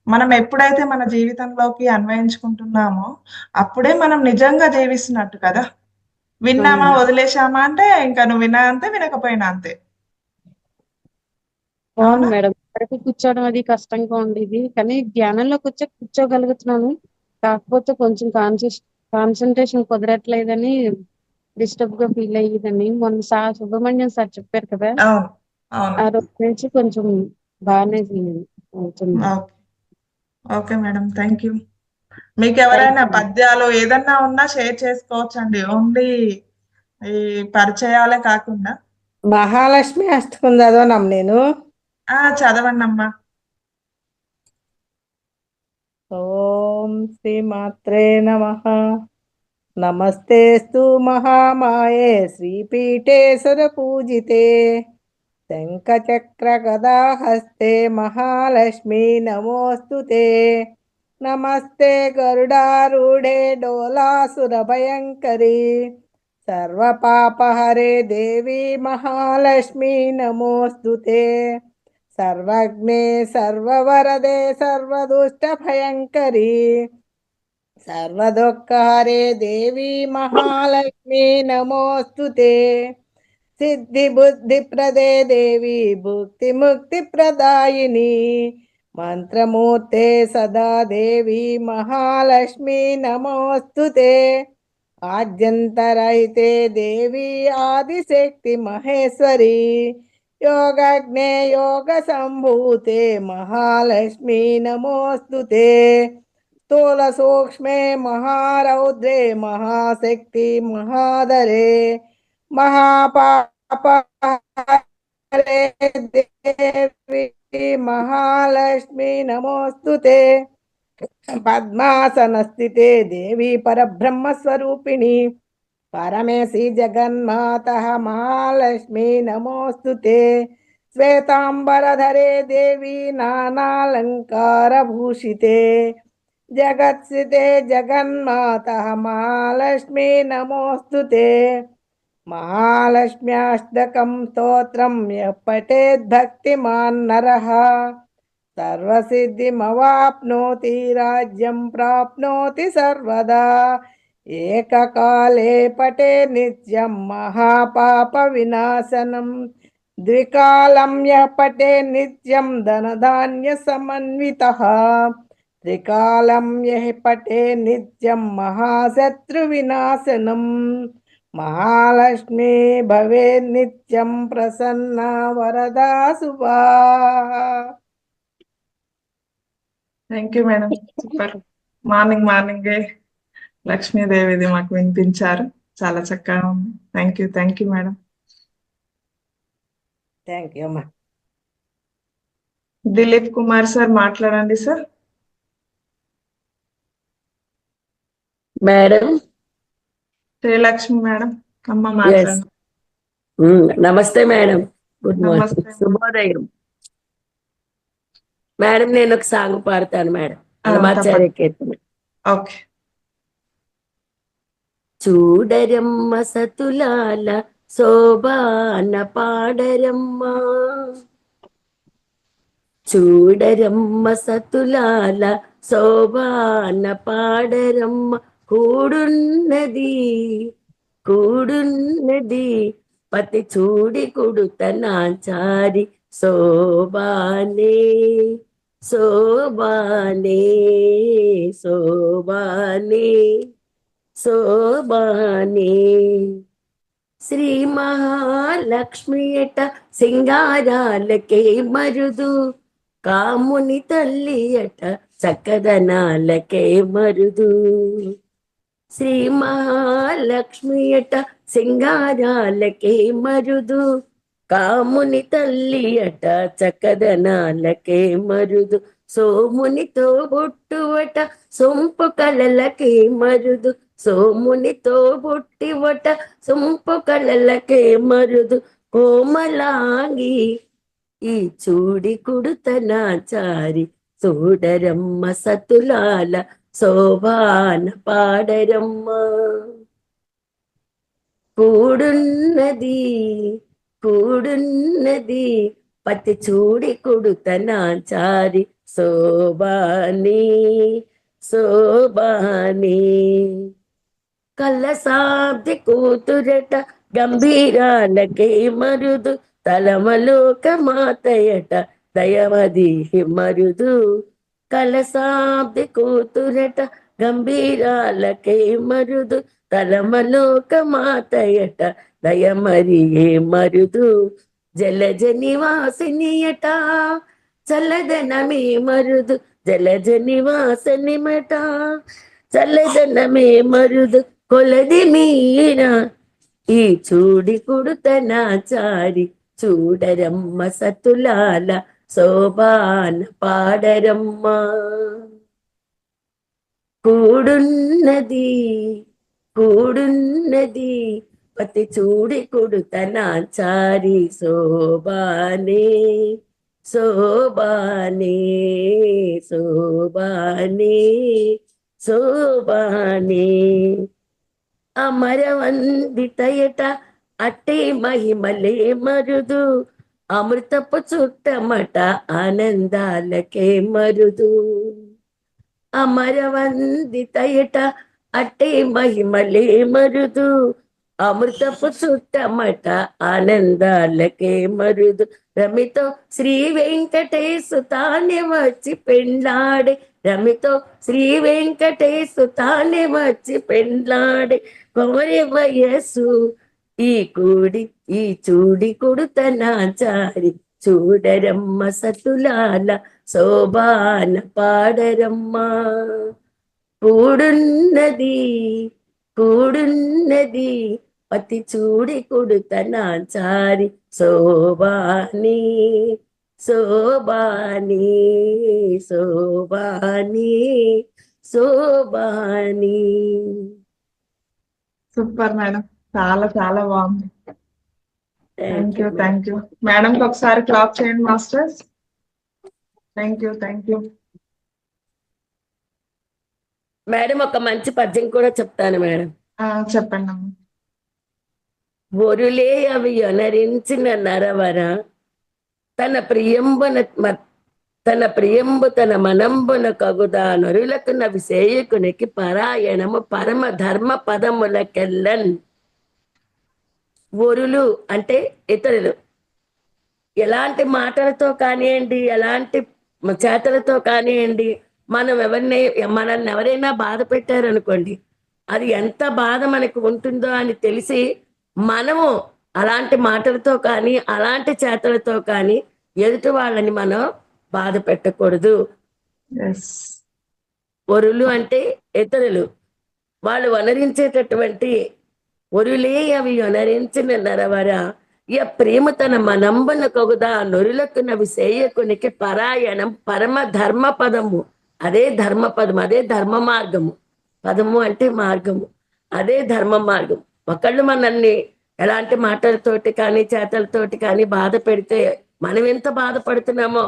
మనం ఎప్పుడైతే మన జీవితంలోకి అన్వయించుకుంటున్నామో అప్పుడే మనం నిజంగా జీవిస్తున్నట్టు కదా. విన్నామా అవునండి. వదిలేశామా అంటే ఇంకా నువ్వు విన్నా అంతే, వినకపోయినా అంతే. బాగుంది అవునా? మేడం. వరకు కూర్చోవడం అది కష్టంగా ఉండేది, కానీ ధ్యానంలోకి వచ్చి కూర్చోగలుగుతున్నాను. కాకపోతే కొంచెం కాన్సన్ట్రేషన్ కుదరట్లేదని డిస్టర్బ్ గా ఫీల్ అయ్యేదని మొన్న సుబ్రహ్మణ్యం సార్ చెప్పారు కదా, అవును. అవును. ఆ రోజు నుంచి కొంచెం బాగానే అవుతుంది. Okay. Okay madam, thank you. మీకు థ్యాంక్ ఎవరైనా యూ. పద్యాలు ఏదన్నా ఉన్నా షేర్ చేసుకోవచ్చండి. ఓన్లీ ఈ పరిచయాలే కాకుండా. మహాలక్ష్మి అష్టకం చదవనమ్మ నేను. చదవండి అమ్మా. ఓం శ్రీ మాత్రే నమః. నమస్తేస్తు మహామాయే శ్రీపీఠే సురపూజితే శంఖచక్రగదాహస్తే మహాలక్ష్మీ నమోస్తుతే. నమస్తే గరుడారూఢే డోలాసురభయంకరీ సర్వపాపహరే దేవి మహాలక్ష్మీ నమోస్తుతే. సర్వజ్ఞే సర్వవరదే సర్వదుష్టభయంకరీ సర్వదుఃఖహరే దేవి మహాలక్ష్మీ నమోస్తుతే. సిద్ధి బుద్ధి ప్రదే దేవి భుక్తి ముక్తి ప్రదాయిని మంత్రమూర్తే సదా దేవి మహాలక్ష్మి నమోస్తుతే. ఆద్యంతరహితే దేవి ఆదిశక్తి మహేశ్వరి యోగజ్ఞే యోగ సంభూతే మహాలక్ష్మి నమోస్తుతే. స్థూల సూక్ష్మే మహారౌద్రే మహాశక్తి మహాదరే మహాపాపహరే దేవి మహాలక్ష్మి నమోస్తుతే. పద్మాసనస్థితే దేవి పరబ్రహ్మస్వరూపిణి పరమేశి జగన్మాత మహాలక్ష్మి నమోస్తుతే. శ్వేతాంబరధరే దేవి నానాలంకారభూషితే జగత్సితే జగన్మాత మహాలక్ష్మి నమోస్తుతే. మహాలక్ష్మ్యాష్టకం స్తోత్రం యః పఠేద్భక్తిమాన్ నరః సర్వసిద్ధిమవాప్నోతి రాజ్యం ప్రాప్నోతి సర్వదా. ఏకకాలే పఠే నిత్యం మహాపాప వినాశనం ద్వికాలం యః పఠే నిత్యం ధనధాన్య సమన్వితః త్రికాలం యః పఠే నిత్యం మహాశత్రు వినాశనం. మహాలక్ష్మి భవే నిత్యం ప్రసన్న వరదా శుభా. Thank you madam. సూపర్. మార్నింగే లక్ష్మీదేవిది మాకు వినిపించారు. చాలా చక్కగా ఉంది. Thank you madam. Thank you అమ్మా. దిలీప్ కుమార్ సార్ మాట్లాడండి సార్. మేడం, శ్రీలక్ష్మి మేడం అమ్మ ఎస్. మాట్లాడండి. నమస్తే మేడం. గుడ్ నమస్తే మార్నింగ్, మేడం. శుభోదయం. మేడం, నేను ఒక సాంగ్ పాడతాను మేడం. అన్నమాచార్య కీర్తన. ఓకే. చూడరమ్మ సతులాల శోభాన పాడరమ్మ, చూడరమ్మ సతులాల శోభాన పాడరమ్మ, కూడున్నది కూడున్నది పతి చూడి కుడుతనాచారి శోభానే శోభానే శోభానే శోభానే. శ్రీ మహాలక్ష్మియట సింగారాలకే మరుదు, కాముని తల్లియట చక్కదనాలకే మరుదు. శ్రీ మహాలక్ష్మియట సింగారాలకే మరుదు, కాముని తల్లియట చక్కదనాలకే మరుదు. సోమునితో బొట్టువట సొంపు కళలకే మరుదు, సోమునితో బొట్టివట సొంపు కళలకే మరుదు. కోమలాంగి ఈ చూడి కుడుతనాచారి, చూడరమ్మ సతులాల శోభాన పాడరమ్మ. కూడున్నది కూడున్నది పతి చూడి కుడుతనాచారి శోభాని శోభాని. కళ్ళసాబ్ది కూతురట గంభీరాలకే మరుదు, తలమలోక మాతయట దయమది మరుదు. కలసాబ్ది కూతురట గంభీరాలకే మరుదు, తలమలోక మాతయట దయమరియే మరుదు. జలజ నివాసినియట చల్లదనమే మరుదు, జలజ నివాసనిమట చల్లదనమే మరుదు. కొలది మీర ఈ చూడి కుడుతనాచారి, చూడరమ్మ సతులాల శోభాన పాడరమ్మ. కూడున్నది కూడున్నది పతి చూడి కుడుతనాచారి శోభానే శోభానే శోభానే శోభానే. అమరవందితయట అట్టే మహిమలే మరుదు, అమృతపు చుట్టమట ఆనందాలకే మరుదు. అమరవందితయట అట్టే మహిమలే మరుదు, అమృతపు చుట్టమట ఆనందాలకే మరుదు. రమితో శ్రీ వెంకటేశు తానే వచ్చి పెండ్లాడే, రమితో శ్రీ వెంకటేశు తానే వచ్చి పెండ్లాడే. కొమరి వయస్సు ఈ చూడి కుడుతనాచారి, చూడరమ్మ సతులాల శోభాన పాడరమ్మ. కూడున్నది కూడున్నది పతి చూడి కుడుతనాచారి శోభాని శోభాని శోభాని శోభాని. సూపర్ మేడం, చాలా చాలా బాగుంది. థ్యాంక్ యూ మేడంకి ఒకసారి క్లాప్ చేయండి మాస్టర్స్. Thank you. మేడం ఒక మంచి పద్యం కూడా చెప్తాను మేడం. చెప్పండి అమ్మ. ఒరులే అవి అనరించిన నరవర, తన ప్రియంబు తన మనంబున కగుదా నరులకు నవి సేయకునికి పరాయణము పరమ ధర్మ పదములకెల్లన్. ఒరులు అంటే ఇతరులు, ఎలాంటి మాటలతో కానివ్వండి ఎలాంటి చేతలతో కానివ్వండి, మనల్ని ఎవరైనా బాధ పెట్టారనుకోండి, అది ఎంత బాధ మనకు ఉంటుందో అని తెలిసి మనము అలాంటి మాటలతో కానీ అలాంటి చేతలతో కానీ ఎదుటి వాళ్ళని మనం బాధ పెట్టకూడదు. ఒరులు అంటే ఇతరులు, వాళ్ళు వనరించేటటువంటి ఒరులే అవి వనరించిన నరవర, ప్రేమ తన మనంబన కగుదా నొరులకు నవి సేయకునికి పరాయణం పరమ ధర్మ పదము. అదే ధర్మ పదము, అదే ధర్మ మార్గము. పదము అంటే మార్గము, అదే ధర్మ మార్గం. ఒకళ్ళు మనల్ని ఎలాంటి మాటలతోటి కానీ చేతలతోటి కానీ బాధ పెడితే మనం ఎంత బాధపడుతున్నామో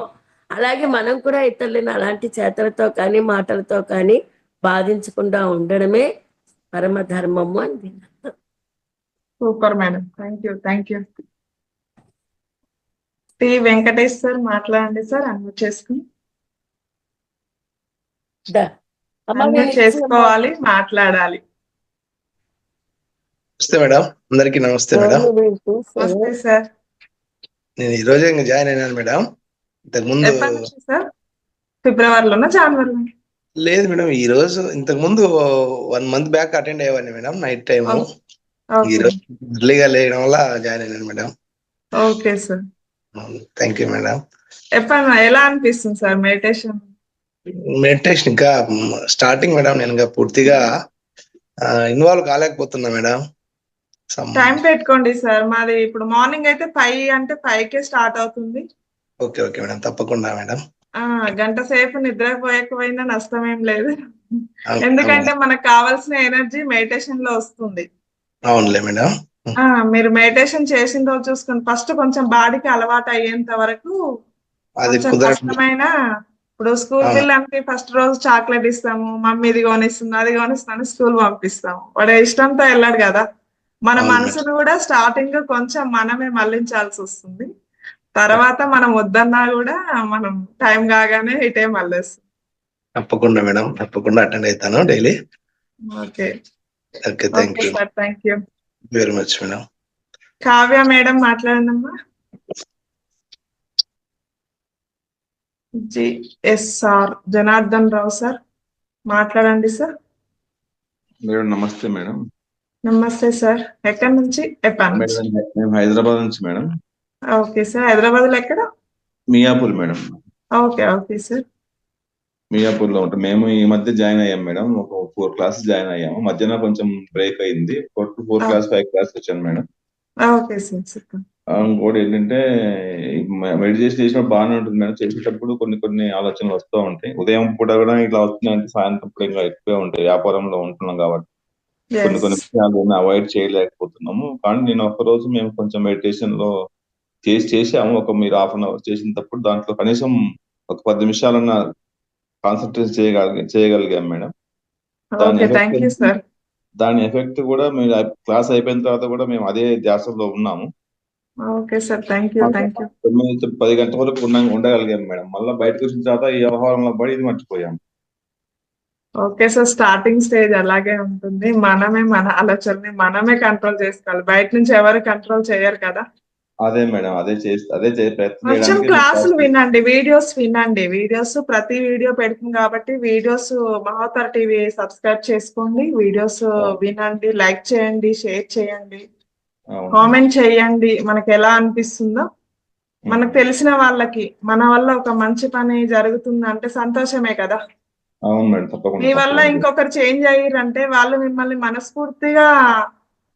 అలాగే మనం కూడా ఇతరులను అలాంటి చేతలతో కానీ మాటలతో కానీ బాధించకుండా ఉండడమే పరమ ధర్మము అని దీని అర్థం. Super madam, thank you. T Venkatesh sir మాట్లాడండి సార్, అన్మ్యూట్ చేసుకుని. దా. అమ్మ అన్మ్యూట్ నేను చేసుకోవాలి, మాట్లాడాలి. నమస్తే మేడం, అందరికి నమస్తే మేడం. నమస్తే సార్. నేను ఈ రోజే ఇంకా జాయిన్ అయినాను మేడం. ఇంతకు ముందు ఎప్పటి నుంచి సార్? ఫిబ్రవరిలోనా జనవరిలో? లేదు మేడం, ఈ రోజు ఇంతకు ముందు 1 month బ్యాక్ అటెండ్ అయ్యేవాడిని మేడం, నైట్ టైం. ఈ రోజు ఎర్లీగా లేయడం వల్ల జాయిన్ అయినాను madam. Okay sir, thank you madam. ఎప్పుడు ఎలా అనిపిస్తుంది సార్ మెడిటేషన్? మెడిటేషన్ ఇంకా స్టార్టింగ్ మేడం, నేను ఇంకా పూర్తిగా ఇన్వాల్వ్ కాలేకపోతున్నా మేడం. టైం పెట్టుకోండి సార్. మాది ఇప్పుడు మార్నింగ్ అయితే 5 అంటే 5కే స్టార్ట్ అవుతుంది. ఓకే ఓకే మేడం, తప్పకుండా మేడం. గంట సేపు నిద్రపోయకపోయినా నష్టం ఏం లేదు, అవును, ఎందుకంటే మనకు కావాల్సిన ఎనర్జీ మెడిటేషన్ లో వస్తుంది. అవునులే మేడం. మీరు మెడిటేషన్ చేసిన రోజు చూసుకుని ఫస్ట్ కొంచెం బాడీకి అలవాటు అయ్యేంత వరకు అది కొంచెం కుదరదు. కష్టమైన, ఇప్పుడు స్కూల్ అవును. పిల్లలకి ఫస్ట్ రోజు చాక్లెట్ ఇస్తాము, మమ్మీ ఇది కొనిస్తుంది అది కొనిస్తుంది స్కూల్ పంపిస్తాము, వాడు ఇష్టంతో వెళ్ళాడు కదా. మన అవును మనసును కూడా స్టార్టింగ్ కొంచెం మనమే మళ్ళించాల్సి వస్తుంది. తర్వాత మనం వద్దన్నా కూడా మనం టైం కాగానే ఇటే మళ్ళేస్తాం. తప్పకుండా మేడం, తప్పకుండా అటెండ్ అవుతాను daily. Okay okay, thank you sir, thank you. Very much madam. Kavya madam మాట్లాడండమ్మా. జిఎస్ఆర్ జనార్దన్ రావు సార్ మాట్లాడండి సార్. మేడం నమస్తే మేడం. నమస్తే సార్, ఎక్కడి నుంచి? ఎప్పటి నుంచి? మేడం మేము హైదరాబాద్ నుంచి మేడం. ఓకే సార్, హైదరాబాద్ లో ఎక్కడ? Miyapur madam. Okay sir. Miyapur లో ఉంటాం. మేము ఈ మధ్య జాయిన్ అయ్యాం మేడం, ఒక 4 classes జాయిన్ అయ్యాము. మధ్యన కొంచెం బ్రేక్ అయింది. 4 class 5 class వచ్చాను మేడం. Okay sir. ఇంకోటి ఏంటంటే మెడిటేషన్ చేసినప్పుడు బాగానే ఉంటుంది మేడం. చేసేటప్పుడు కొన్ని ఆలోచనలు వస్తూ ఉంటాయి. ఉదయం పూట కూడా ఇట్లా వస్తున్నాయంటే సాయంత్రం పూట ఇంకా ఎక్కువే ఉంటాయి. వ్యాపారంలో ఉంటున్నాం కాబట్టి కొన్ని విషయాలు అవాయిడ్ చేయలేకపోతున్నాము. కానీ నేను ఒక్కరోజు మేము కొంచెం మెడిటేషన్ లో చేసాము. మీరు 1/2 hour చేసినప్పుడు దాంట్లో కనీసం ఒక 10 నిమిషాలన్నా కాన్సన్ట్రేట్ చేయగలిగాం మేడం. దాని ఎఫెక్ట్ కూడా మీరు క్లాస్ అయిపోయిన తర్వాత కూడా మేము అదే ధ్యాసలో ఉన్నాము. Okay sir, thank you. 9-10 గంటల వరకు ఉండగలిగాం మేడం. మళ్ళీ బయటకు వచ్చిన తర్వాత ఈ వ్యవహారంలో పడి ఇది మర్చిపోయాం. ఓకే సార్, స్టార్టింగ్ స్టేజ్ అలాగే ఉంటుంది. మనమే మన ఆలోచనని మనమే కంట్రోల్ చేసుకోవాలి, బయట నుంచి ఎవరు కంట్రోల్ చేయరు కదా. అదే మేడం, అదే ప్రయత్నం కొంచెం చేయడానికి క్లాసులు వినండి, వీడియోస్ ప్రతి వీడియో పెడుతుంది కాబట్టి వీడియోస్ మహోత్తర టీవీ సబ్స్క్రైబ్ చేసుకోండి, వీడియోస్ వినండి, లైక్ చేయండి, షేర్ చేయండి, కామెంట్ చేయండి. మనకి ఎలా అనిపిస్తుందో మనకు తెలిసిన వాళ్ళకి మన వల్ల ఒక మంచి పని జరుగుతుంది అంటే సంతోషమే కదా. అవును మేడం, తప్పకుండా. మీ వల్ల ఇంకొకరు చేంజ్ అయ్యారంటే వాళ్ళు మిమ్మల్ని మనస్ఫూర్తిగా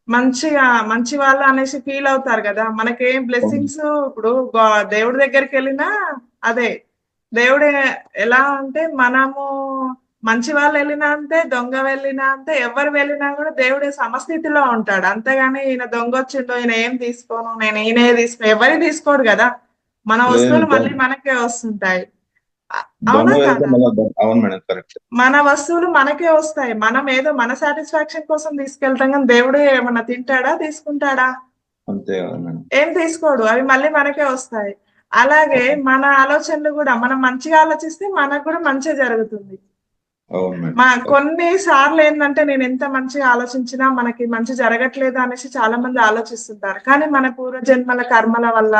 మంచి వాళ్ళు అనేసి ఫీల్ అవుతారు కదా. మనకేం బ్లెస్సింగ్స్, ఇప్పుడు దేవుడి దగ్గరికి వెళ్ళినా అదే, దేవుడు ఎలా అంటే మనము మంచి వాళ్ళు వెళ్ళినా అంతే, దొంగ వెళ్ళినా అంతే, ఎవరు వెళ్ళినా కూడా దేవుడు సమస్థితిలో ఉంటాడు. అంతేగాని ఈయన దొంగ వచ్చిండో ఈయన ఏం తీసుకోను, నేను ఈయనే ఎవరి తీసుకోడు కదా. మన వస్తువులు మళ్ళీ మనకే వస్తుంటాయి, అవునా కాదా? అవును మేడం, కరెక్ట్. మన వస్తువులు మనకే వస్తాయి. మనం ఏదో మన సాటిస్ఫాక్షన్ కోసం తీసుకెళ్తాం కానీ దేవుడు ఏమన్నా తింటాడా, తీసుకుంటాడా? అంతే కదా మేడం. ఏం తీసుకోడు, అవి మళ్ళీ మనకే వస్తాయి. అలాగే మన ఆలోచనలు కూడా మనం మంచిగా ఆలోచిస్తే మనకు కూడా మంచిగా జరుగుతుంది. కొన్ని సార్లు ఏంటంటే నేను ఎంత మంచిగా ఆలోచించినా మనకి మంచి జరగట్లేదు అనేసి చాలా మంది ఆలోచిస్తుంటారు. కానీ మన పూర్వజన్మల కర్మల వల్ల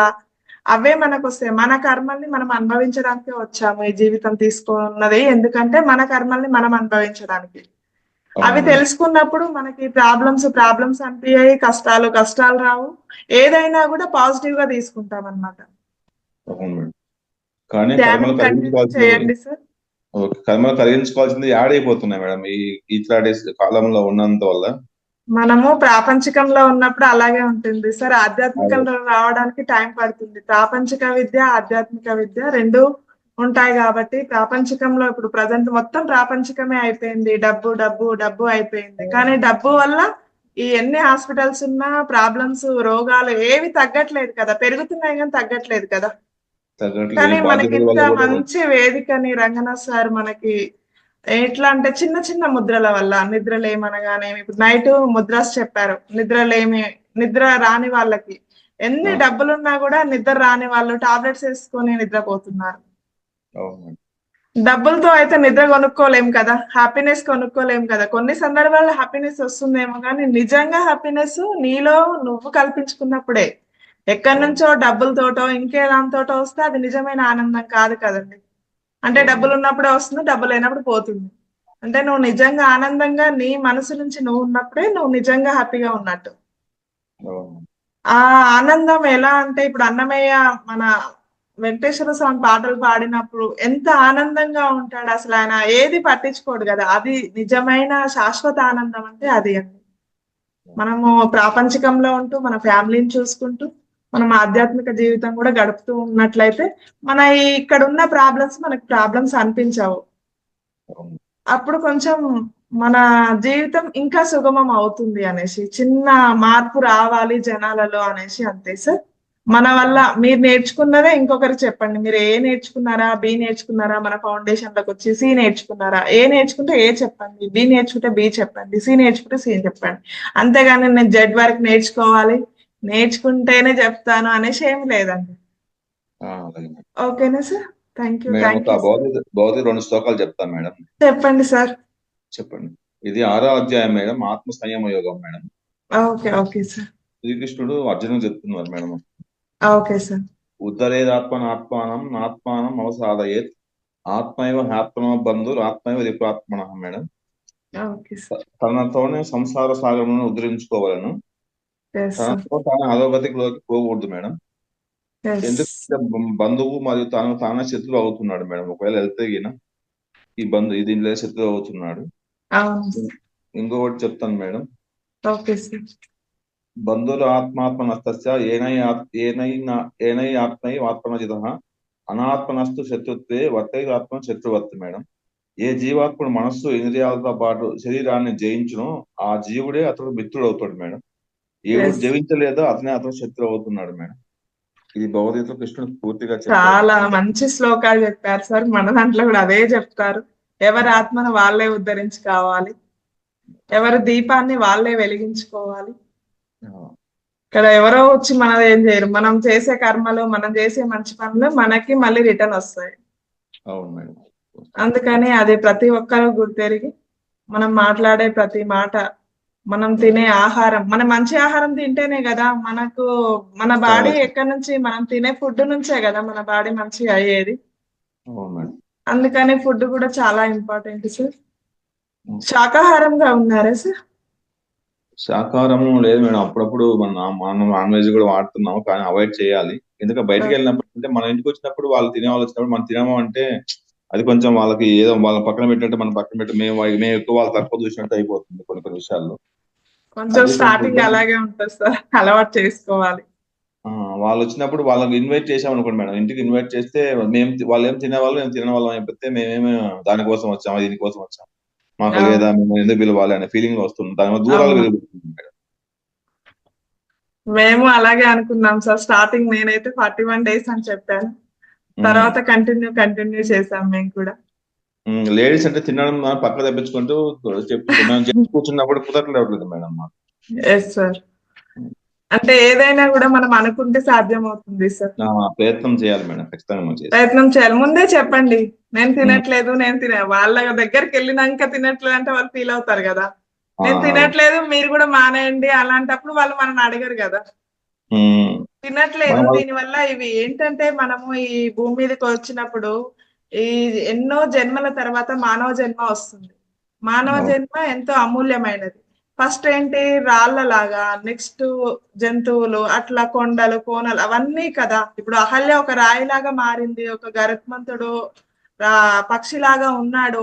అవే మనకు వస్తాయి. మన కర్మల్ని మనం అనుభవించడానికే వచ్చాము ఈ జీవితం తీసుకున్నది, ఎందుకంటే మన కర్మల్ని మనం అనుభవించడానికి. అవి తెలుసుకున్నప్పుడు మనకి ప్రాబ్లమ్స్ అనిపించాయి, కష్టాలు రావు. ఏదైనా కూడా పాజిటివ్ గా తీసుకుంటాం అన్నమాట. కానీ చేయండి సార్. కర్మలు కలిగించుకోవాల్సింది యాడ్ అయిపోతున్నాయి మేడం ఇట్లాంటి కాలంలో ఉన్నంత వల్ల. మనము ప్రాపంచికంలో ఉన్నప్పుడు అలాగే ఉంటుంది సార్. ఆధ్యాత్మికంలో రావడానికి టైం పడుతుంది. ప్రాపంచిక విద్య, ఆధ్యాత్మిక విద్య 2 ఉంటాయి కాబట్టి ప్రాపంచికంలో ఇప్పుడు ప్రజెంట్ మొత్తం ప్రాపంచికమే అయిపోయింది. డబ్బు అయిపోయింది. కానీ డబ్బు వల్ల ఈ ఎన్ని హాస్పిటల్స్ ఉన్నా ప్రాబ్లమ్స్, రోగాలు ఏవి తగ్గట్లేదు కదా, పెరుగుతున్నాయి కానీ తగ్గట్లేదు కదా. తగ్గట్లేదు కానీ ఈ మనకి బాధ్యతల ఇంత వల్ల కూడా మంచి వేదికని రంగనాథ్ సార్ మనకి ఎట్లా అంటే చిన్న చిన్న ముద్రల వల్ల నిద్రలేమనగానే ఇప్పుడు నైట్ ముద్రాస్ చెప్పారు. నిద్ర రాని వాళ్ళకి ఎన్ని ఆ, డబ్బులున్నా కూడా నిద్ర రాని వాళ్ళు టాబ్లెట్స్ వేసుకొని నిద్రపోతున్నారు. అవును డబ్బులతో అయితే నిద్ర కొనుక్కోలేం కదా, హ్యాపీనెస్ కొనుక్కోలేం కదా. కొన్ని సందర్భాల్లో హ్యాపీనెస్ వస్తుందేమో కానీ నిజంగా హ్యాపీనెస్ నీలో నువ్వు కల్పించుకున్నప్పుడే. ఎక్కడి అవును నుంచో డబ్బులతోటో ఇంకే దాంతోటో వస్తే అది నిజమైన ఆనందం కాదు కదండి. అంటే అవును డబ్బులు ఉన్నప్పుడే వస్తుంది, డబ్బులు లేనప్పుడు పోతుంది. అంటే నువ్వు నిజంగా ఆనందంగా నీ మనసు నుంచి నువ్వు ఉన్నప్పుడే నువ్వు నిజంగా హ్యాపీగా ఉన్నట్టు. అవును ఆ ఆనందం ఎలా అంటే ఇప్పుడు అన్నమయ్య మన వెంకటేశ్వర స్వామి పాటలు పాడినప్పుడు ఎంత ఆనందంగా ఉంటాడు అసలు. ఆయన ఏది పట్టించుకోడు కదా. అది నిజమైన శాశ్వత ఆనందం అంటే అది అండి. మనము ప్రాపంచికంలో ఉంటూ మన ఫ్యామిలీని చూసుకుంటూ మనం ఆధ్యాత్మిక జీవితం కూడా గడుపుతూ ఉన్నట్లయితే మన ఇక్కడ ఉన్న ప్రాబ్లమ్స్ మనకు ప్రాబ్లమ్స్ అనిపించవు. అవును అప్పుడు కొంచెం మన జీవితం ఇంకా సుగమం అవుతుంది అనేసి, చిన్న మార్పు రావాలి జనాలలో అనేసి అంతే సార్. మన వల్ల మీరు నేర్చుకున్నదే ఇంకొకరికి చెప్పండి. మీరు ఏ నేర్చుకున్నారా, బి నేర్చుకున్నారా, మన ఫౌండేషన్ లోకి వచ్చి సి నేర్చుకున్నారా, ఏ నేర్చుకుంటే ఏ చెప్పండి, బి నేర్చుకుంటే బి చెప్పండి, సి నేర్చుకుంటే సి చెప్పండి. అంతేగాని నేను జెడ్ వరకు నేర్చుకోవాలి, నేర్చుకుంటేనే చెప్తాను అనేసి ఏమి లేదండి. అలాగే మేడం. ఓకేనా sir? Thank you. Madam thank ఒక యూ సార్. భౌతిక 2 శ్లోకాలు చెప్తాను మేడం. చెప్పండి సార్. చెప్పండి. ఇది 6వ అధ్యాయం మేడం, ఆత్మ సంయమ యోగం మేడం. Okay okay sir. శ్రీకృష్ణుడు అర్జునుడు చెప్తున్నారు మేడం. Okay sir. ఉద్ధరేదాత్మనాత్మానం నాత్మానం అవసాదయేత్ ఆత్మైవ హ్యాత్మనో బంధుర్ ఆత్మైవ రిపాత్మన మేడం. Okay sir. తనతోనే సంసార సాగరమును ఉద్ధరించుకోవాలను, ఎస్ సార్. తనతో తాను అధోగతిలోకి పోకూడదు మేడం. ఎస్. ఎందుకంటే బంధువు మరియు తానే శత్రువు అవుతున్నాడు మేడం. ఒకవేళ వెళ్తే గిన దీనిలో శత్రువు అవుతున్నాడు. అవును. ఇంకొకటి చెప్తాను మేడం. Okay sir. బంధుర ఆత్మాత్మనస్తస్య ఏనై ఆత్మై ఆత్మనజితః అనాత్మనస్తు శత్రుత్వే వర్తైరాత్మ శత్రువర్తి మేడం. ఏ జీవాత్ముడు మనస్సు ఇంద్రియాలతో పాటు శరీరాన్ని జయించునో ఆ జీవుడే అతడు మిత్రుడు అవుతాడు మేడం. ఎవడు ఎస్. జయించలేదో అతడు శత్రువు అవుతున్నాడు మేడం. ఇది భగవద్గీతలో కృష్ణుడు పూర్తిగా చెప్పారు. చాలా మంచి శ్లోకాలు చెప్పారు సార్. మన దాంట్లో కూడా అదే చెప్తారు. ఎవరి ఆత్మను వాళ్ళే ఉద్ధరించుకోవాలి, ఎవరి దీపాన్ని వాళ్ళే వెలిగించుకోవాలి. ఇక్కడ ఎవరో వచ్చి మనది ఏం చేయరు. మనం చేసే కర్మలు, మనం చేసే మంచి పనులు మనకి మళ్ళీ రిటర్న్ వస్తాయి. అవును మేడం. అందుకని అది ప్రతి ఒక్కరూ గుర్తెరిగి మనం మాట్లాడే ప్రతి మాట, మనం తినే ఆహారం, మన మంచి ఆహారం తింటేనే కదా మనకు మన బాడీ ఎక్కడి నుంచి, మనం తినే ఫుడ్ నుంచే కదా మన బాడీ మంచిగా అయ్యేది. అవును మేడం. అందుకని ఫుడ్ కూడా చాలా ఇంపార్టెంట్ సార్. శాకాహారంగా ఉన్నారా సార్? శాకాహారం లేదు మేడం. అప్పుడప్పుడు మనం నాన్ వెజ్ కూడా వాడుతున్నాము, కానీ అవాయిడ్ చేయాలి. ఎందుకంటే బయటకు వెళ్ళినప్పుడు, అంటే మన ఇంటికి వచ్చినప్పుడు వాళ్ళు తినే వాళ్ళు వచ్చినప్పుడు మనం తినము అంటే అది కొంచెం వాళ్ళకి ఏదో వాళ్ళ పక్కన పెట్టినట్టు మనం పక్కన పెట్టి మేము ఎక్కువ వాళ్ళు తక్కువ చూసినట్టు అయిపోతుంది కొన్ని విషయాల్లో. కొంచెం స్టార్టింగ్ అలాగే ఉంటుంది సార్, అలవాటు చేసుకోవాలి. వాళ్ళు వచ్చినప్పుడు వాళ్ళకి ఇన్వైట్ చేసాం అనుకోండి మేడం, ఇంటికి ఇన్వైట్ చేస్తే వాళ్ళు ఏం తినేవాళ్ళు మేము తినే వాళ్ళం అయిపోతే మేమేమి దానికోసం వచ్చాము దీనికోసం వచ్చాము మాకు లేదా మేము ఎందుకు పిలవాలి అనే ఫీలింగ్ వస్తుంది. దాని దూరాలు పెరుగుతుంది మేడం. మేము అలాగే అనుకున్నాం సార్. స్టార్టింగ్ నేనైతే 41 days అని చెప్పాను, తర్వాత కంటిన్యూ చేసాం మేము కూడా. లేడీస్ అంటే తినడం పక్క తెప్పించుకుంటూ కూర్చున్నప్పుడు కుదరట్లేదు మేడం మాకు. Yes sir. అంటే ఏదైనా కూడా మనం అనుకుంటే సాధ్యం అవుతుంది సార్. ప్రయత్నం చేయాలి మేడం, ఖచ్చితంగా ప్రయత్నం చేయాలి. ముందే చెప్పండి నేను తినట్లేదు, వాళ్ళ దగ్గరికి వెళ్ళినాక తినట్లేదు అంటే వాళ్ళు ఫీల్ అవుతారు కదా. నేను తినట్లేదు మీరు కూడా మానేయండి అలాంటప్పుడు వాళ్ళు మనల్ని అడగరు కదా. తినట్లేదు దీనివల్ల ఇవి ఏంటంటే మనము ఈ భూమి మీదకి వచ్చినప్పుడు ఈ ఎన్నో జన్మల తర్వాత మానవ జన్మ వస్తుంది. మానవ జన్మ ఎంతో అమూల్యమైనది. ఫస్ట్ ఏంటి రాళ్ళలాగా, నెక్స్ట్ జంతువులు, అట్లా కొండలు కోనలు అవన్నీ కదా. ఇప్పుడు అహల్య ఒక రాయిలాగా మారింది, ఒక గరుత్మంతుడు పక్షిలాగా ఉన్నాడు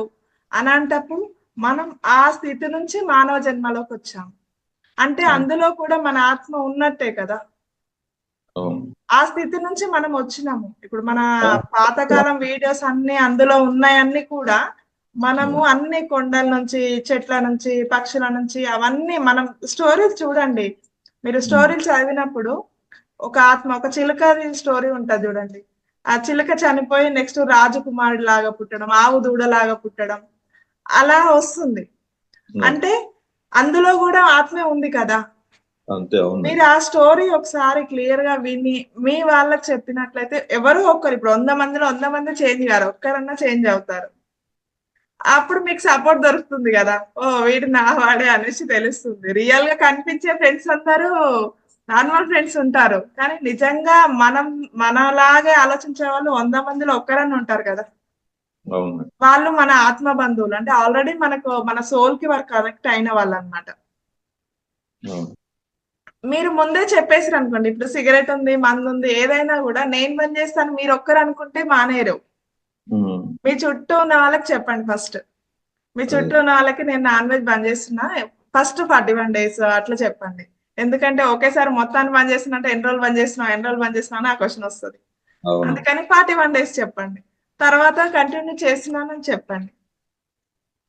అలాంటప్పుడు మనం ఆ స్థితి నుంచి మానవ జన్మలోకి వచ్చాం అంటే అందులో కూడా మన ఆత్మ ఉన్నట్టే కదా. ఆ స్థితి నుంచి మనం వచ్చినాము. ఇప్పుడు మన పాతకాలం వీడియోస్ అన్ని అందులో ఉన్నాయన్నీ కూడా మనము అన్ని కొండల నుంచి, చెట్ల నుంచి, పక్షుల నుంచి అవన్నీ మనం స్టోరీలు చూడండి. మీరు స్టోరీలు చదివినప్పుడు ఒక ఆత్మ, ఒక చిలుక స్టోరీ ఉంటది చూడండి. ఆ చిలుక చనిపోయి నెక్స్ట్ రాజకుమారుడు లాగా పుట్టడం, ఆవు దూడలాగా పుట్టడం అలా వస్తుంది. అంటే అందులో కూడా ఆత్మ ఉంది కదా. అంతే, అవును. మీరు ఆ స్టోరీ ఒకసారి క్లియర్ గా విని మీ వాళ్ళకి చెప్పినట్లయితే ఎవరో ఒక్కరు, ఇప్పుడు 100 మందిలో 100 మంది చేంజ్ గారు, ఒక్కరన్నా చేంజ్ అవుతారు. అప్పుడు మీకు సపోర్ట్ దొరుకుతుంది కదా. ఓ వీడు నా వాడే అనేసి తెలుస్తుంది. రియల్ గా కనిపించే ఫ్రెండ్స్ అందరూ నార్మల్ ఫ్రెండ్స్ ఉంటారు, కానీ నిజంగా మనలాగే ఆలోచించే వాళ్ళు 100 మందిలో ఒక్కరన్నా ఉంటారు కదా. అవును. వాళ్ళు మన ఆత్మ బంధువులు, అంటే ఆల్రెడీ మన సోల్ కి వారు కనెక్ట్ అయిన వాళ్ళు అనమాట. అవును. మీరు ముందే చెప్పేసారు అనుకోండి, ఇప్పుడు సిగరెట్ ఉంది, మందు ఉంది, ఏదైనా కూడా నేను బంద్ చేస్తాను మీరు ఒక్కరు అనుకుంటే మానేరు. మీ చుట్టూ ఉన్న వాళ్ళకి చెప్పండి ఫస్ట్. మీ చుట్టూ ఉన్న వాళ్ళకి నేను నాన్ వెజ్ బంద్ చేస్తున్నా ఫస్ట్ 41 days అట్లా చెప్పండి. ఎందుకంటే ఒకేసారి మొత్తాన్ని బంద్ చేస్తున్నా అంటే ఎన్ని రోజులు బంద్ చేస్తున్నావు అని ఆ క్వశ్చన్ వస్తుంది. అవును. అందుకని 41 days చెప్పండి. తర్వాత కంటిన్యూ చేస్తున్నానని చెప్పండి.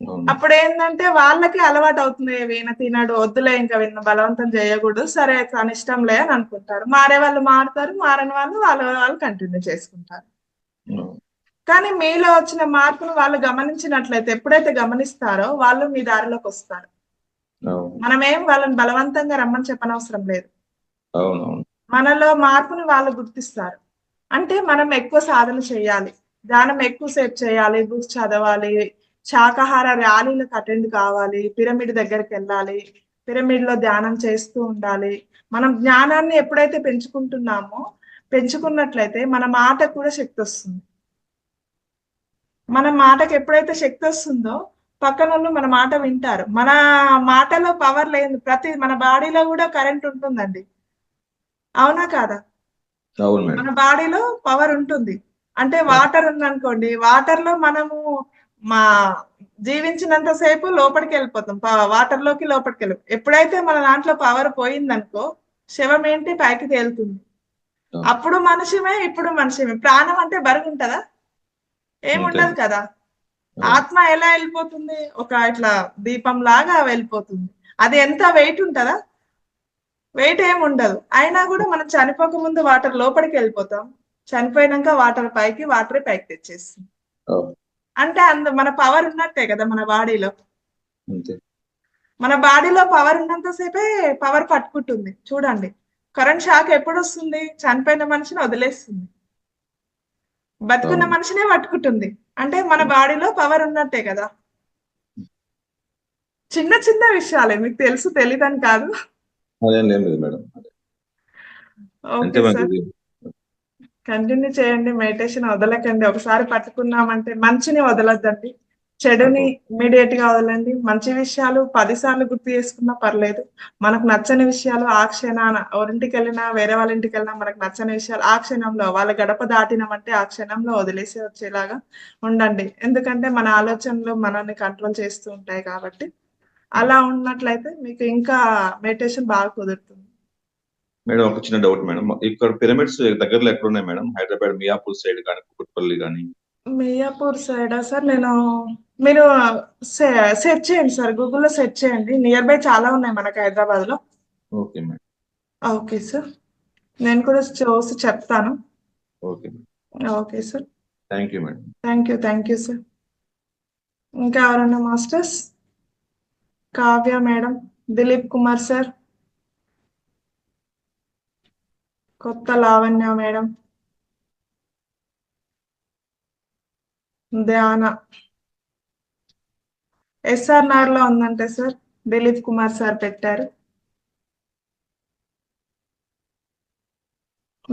అవును. అప్పుడు ఏంటంటే వాళ్ళకి అలవాటు అవుతుంది. వీణ తినడు, వద్దులే ఇంకా వీణ బలవంతం చేయకూడదు, సరే తన ఇష్టంలే అని అనుకుంటారు. మారే వాళ్ళు మారుతారు, మారని వాళ్ళు కంటిన్యూ చేసుకుంటారు. అవును. కానీ మీలో వచ్చిన మార్పును వాళ్ళు గమనించినట్లయితే, ఎప్పుడైతే గమనిస్తారో వాళ్ళు మీ దారిలోకి వస్తారు. అవును. మనమేం వాళ్ళని బలవంతంగా రమ్మని చెప్పనవసరం లేదు. అవునవును. మనలో మార్పుని వాళ్ళు గుర్తిస్తారు. అంటే మనం ఎక్కువ సాధన చేయాలి, ధ్యానం ఎక్కువసేపు చేయాలి, బుక్స్ చదవాలి, శాకాహార ర్యాలీలకు అటెండ్ కావాలి, పిరమిడ్ దగ్గరికి వెళ్ళాలి, పిరమిడ్ లో ధ్యానం చేస్తూ ఉండాలి. మనం జ్ఞానాన్ని ఎప్పుడైతే పెంచుకున్నట్లయితే మన మాటకు కూడా శక్తి వస్తుంది. మన మాటకు ఎప్పుడైతే శక్తి వస్తుందో పక్కనోళ్ళు మన మాట వింటారు. మన మాటలో పవర్ లేదు, మన బాడీలో కూడా కరెంట్ ఉంటుందండి, అవునా కాదా? అవును మేడం. మన బాడీలో పవర్ ఉంటుంది. అంటే వాటర్ ఉందనుకోండి, వాటర్ లో మనము మా జీవించినంత సేపు లోపలికి వెళ్ళిపోతాం, వాటర్ లోపలికి వెళ్ళి ఎప్పుడైతే మన దాంట్లో పవర్ పోయిందనుకో శవం ఏంటి పైకి తేలుతుంది. అప్పుడు మనిషిమే, ఇప్పుడు మనిషిమే. ప్రాణం అంటే బరువు ఉంటదా? ఏముండదు కదా. ఆత్మ ఎలా వెళ్ళిపోతుంది? ఒక ఇట్లా దీపం లాగా వెళ్ళిపోతుంది. అది ఎంత వెయిట్ ఉంటదా? వెయిట్ ఏమి ఉండదు. అయినా కూడా మనం చనిపోక ముందు వాటర్ లోపలికి వెళ్ళిపోతాం, చనిపోయినాక వాటరే పైకి తెచ్చేస్తుంది. అంటే మన పవర్ ఉన్నట్టే కదా మన బాడీలో. మన బాడీలో పవర్ ఉన్నంత సేపే పవర్ పట్టుకుంటుంది. చూడండి, కరెంట్ షాక్ ఎప్పుడు వస్తుంది? చనిపోయిన మనిషిని వదిలేస్తుంది, బతుకున్న మనిషినే పట్టుకుంటుంది. అంటే మన బాడీలో పవర్ ఉన్నట్టే కదా. చిన్న చిన్న విషయాలే, మీకు తెలుసు తెలీదని కాదు. ఓకే సార్, కంటిన్యూ చేయండి. మెడిటేషన్ వదలకండి. ఒకసారి పట్టుకున్నామంటే మంచిని వదలొద్దండి, చెడుని ఇమీడియట్ గా వదలండి. మంచి విషయాలు 10 సార్లు గుర్తు చేసుకున్నా పర్లేదు. మనకు నచ్చని విషయాలు ఆ క్షణాన, ఎవరింటికి వెళ్ళినా వేరే వాళ్ళ ఇంటికి వెళ్ళినా మనకు నచ్చని విషయాలు ఆ క్షణంలో, వాళ్ళ గడప దాటినామంటే ఆ క్షణంలో వదిలేసి వచ్చేలాగా ఉండండి. ఎందుకంటే మన ఆలోచనలు మనల్ని కంట్రోల్ చేస్తూ ఉంటాయి కాబట్టి. అలా ఉన్నట్లయితే మీకు ఇంకా మెడిటేషన్ బాగా కుదురుతుంది. మేడం ఒక చిన్న డౌట్ మేడం, ఇక్కడ పిరమిడ్స్ దగ్గరలో ఎక్కడ ఉన్నాయి మేడం? హైదరాబాద్ మియాపూర్ సైడ్ కానీ, కుకట్పల్లి కానీ? మియాపూర్ సైడా సార్? మీరు సెర్చ్ చేయండి సార్, గూగుల్లో సెర్చ్ చేయండి. నియర్ బై చాలా ఉన్నాయి మనకి హైదరాబాద్ లో. Okay madam. ఓకే సార్, నేను కూడా చూసి చెప్తాను. Okay. Okay sir, thank you madam. Thank you sir. ఇంకా ఎవరన్నా masters? Kavya madam, Dilip Kumar sir, కొత్త లావణ్య మేడం, ధ్యాన SR నగర్ లో ఉందంటే సార్, దిలీప్ కుమార్ సార్ పెట్టారు.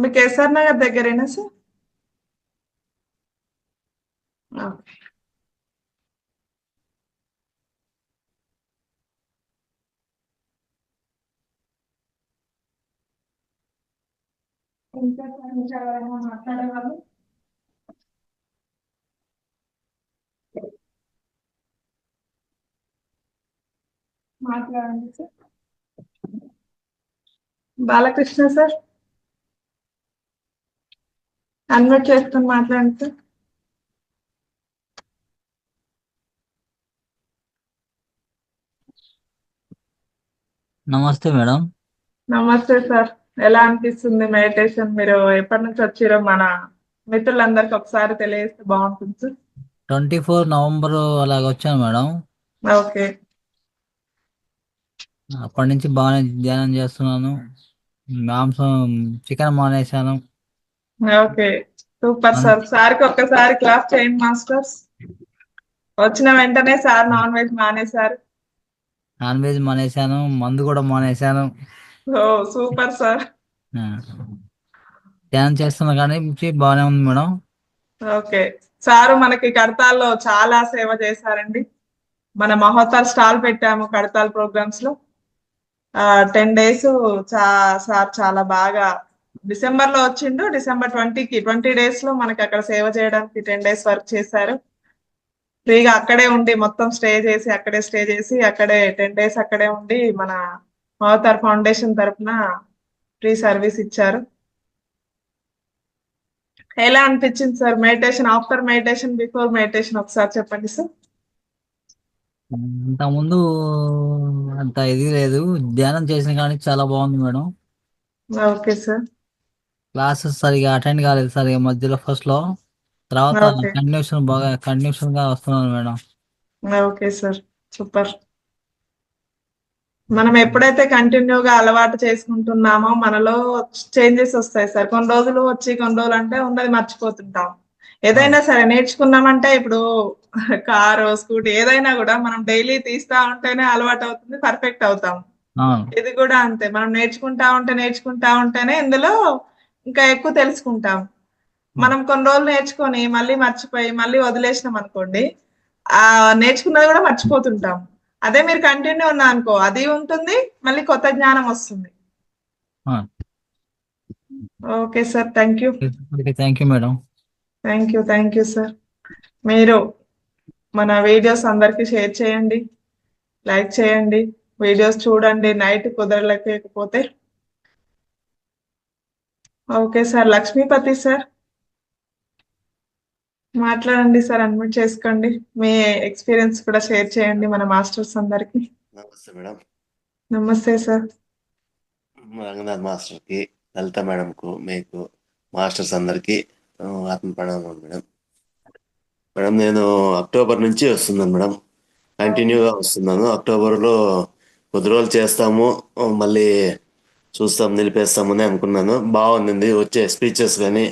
మీకు SR నగర్ దగ్గరేనా సార్? ఓకే. ఇంకా ఎవరైనా మాట్లాడేవాళ్ళు? మాట్లాడండి సార్. బాలకృష్ణ సార్, అన్మ్యూట్ చేసుకొని మాట్లాడండి సార్. నమస్తే మేడం. నమస్తే సార్, ఎలా అనిపిస్తుంది మెడిటేషన్? మీరు ఎప్పటి నుంచి వచ్చారో మన మిత్రులందరికి ఒకసారి తెలియజేస్తే బాగుంటుంది సార్. 24 నవంబర్ అలాగ వచ్చాను మేడం. ఓకే. అప్పటి నుంచి బాగానే ధ్యానం చేస్తున్నాను. మాంసం చికెన్ మానేశాను. Okay, super sir. సార్కి ఒక్కసారి క్లాస్ చేయండి మాస్టర్స్. వచ్చిన వెంటనే సార్ నాన్ వెజ్ మానేశారు. నాన్ వెజ్ మానేశాను, మందు కూడా మానేశాను. ఓ సూపర్ సార్. ధ్యానం చేస్తున్నా కానీ బాగానే ఉంది మేడం. ఓకే, సారు మనకి కడతాల్లో చాలా సేవ చేశారండి. మన మహోత్సవ్ స్టాల్ పెట్టాము కడతాల్ ప్రోగ్రామ్స్ లో. 10 days సార్ చాలా బాగా డిసెంబర్ లో వచ్చిండు. డిసెంబర్ 20 days లో మనకి అక్కడ సేవ చేయడానికి 10 days వర్క్ చేశారు. ఫ్రీగా అక్కడే ఉండి మొత్తం స్టే చేసి అక్కడే 10 days అక్కడే ఉండి మన మహోత్సవ్ ఫౌండేషన్ తరఫున ఫ్రీ సర్వీస్ ఇచ్చారు. ఎలా అనిపించింది sir meditation? After meditation, before meditation ఒకసారి చెప్పండి సార్. అంతకుముందు అంత ఇది లేదు, ధ్యానం చేసిన కానీ చాలా బాగుంది మేడం. Okay sir. క్లాసెస్ సరిగా అటెండ్ కాలేదు సరిగా మధ్యలో ఫస్ట్ లో, తర్వాత ఓకే. కంటిన్యూషన్ గా వస్తున్నాను మేడం. Okay sir, super. మనం ఎప్పుడైతే కంటిన్యూగా అలవాటు చేసుకుంటున్నామో మనలో చేంజెస్ వస్తాయి సార్. కొన్ని రోజులు అంటే ఉన్నది మర్చిపోతుంటాం. ఏదైనా సరే నేర్చుకున్నామంటే ఇప్పుడు కారు, స్కూటీ ఏదైనా కూడా మనం డైలీ తీస్తా ఉంటేనే అలవాటు అవుతుంది, పర్ఫెక్ట్ అవుతాం. ఇది కూడా అంతే, మనం నేర్చుకుంటా ఉంటేనే ఇందులో ఇంకా ఎక్కువ తెలుసుకుంటాం. మనం కొన్ని రోజులు నేర్చుకొని మళ్ళీ మర్చిపోయి మళ్ళీ వదిలేసినాం అనుకోండి, నేర్చుకున్నది కూడా మర్చిపోతుంటాం. అదే మీరు కంటిన్యూ ఉన్నా అనుకో, అది ఉంటుంది, మళ్ళీ కొత్త జ్ఞానం వస్తుంది. Okay sir, thank you. Thank you madam. Thank you sir. మీరు మన వీడియోస్ అందరికి షేర్ చేయండి, లైక్ చేయండి, వీడియోస్ చూడండి నైట్ కుదరలేకపోతే. ఓకే సార్, లక్ష్మీపతి సార్ మాట్లాడండి సార్, అడ్మిట్ చేసుకోండి. మీ ఎక్స్పీరియన్స్ కూడా షేర్ చేయండి మన మాస్టర్స్ అందరికి. నమస్తే మేడం. నమస్తే సార్. రంగనాథ్ మాస్టర్కి, లలిత మేడంకు, మీకు మాస్టర్స్ అందరికి ఆత్మ ప్రణామం మేడం. మేడం నేను అక్టోబర్ నుంచి వస్తున్నాను మేడం, కంటిన్యూగా వస్తున్నాను. అక్టోబర్లో కొద్ది రోజులు చేస్తాము, మళ్ళీ చూస్తాం, నిలిపేస్తామని అనుకున్నాను. బాగుంది వచ్చే స్పీచెస్ కానీ,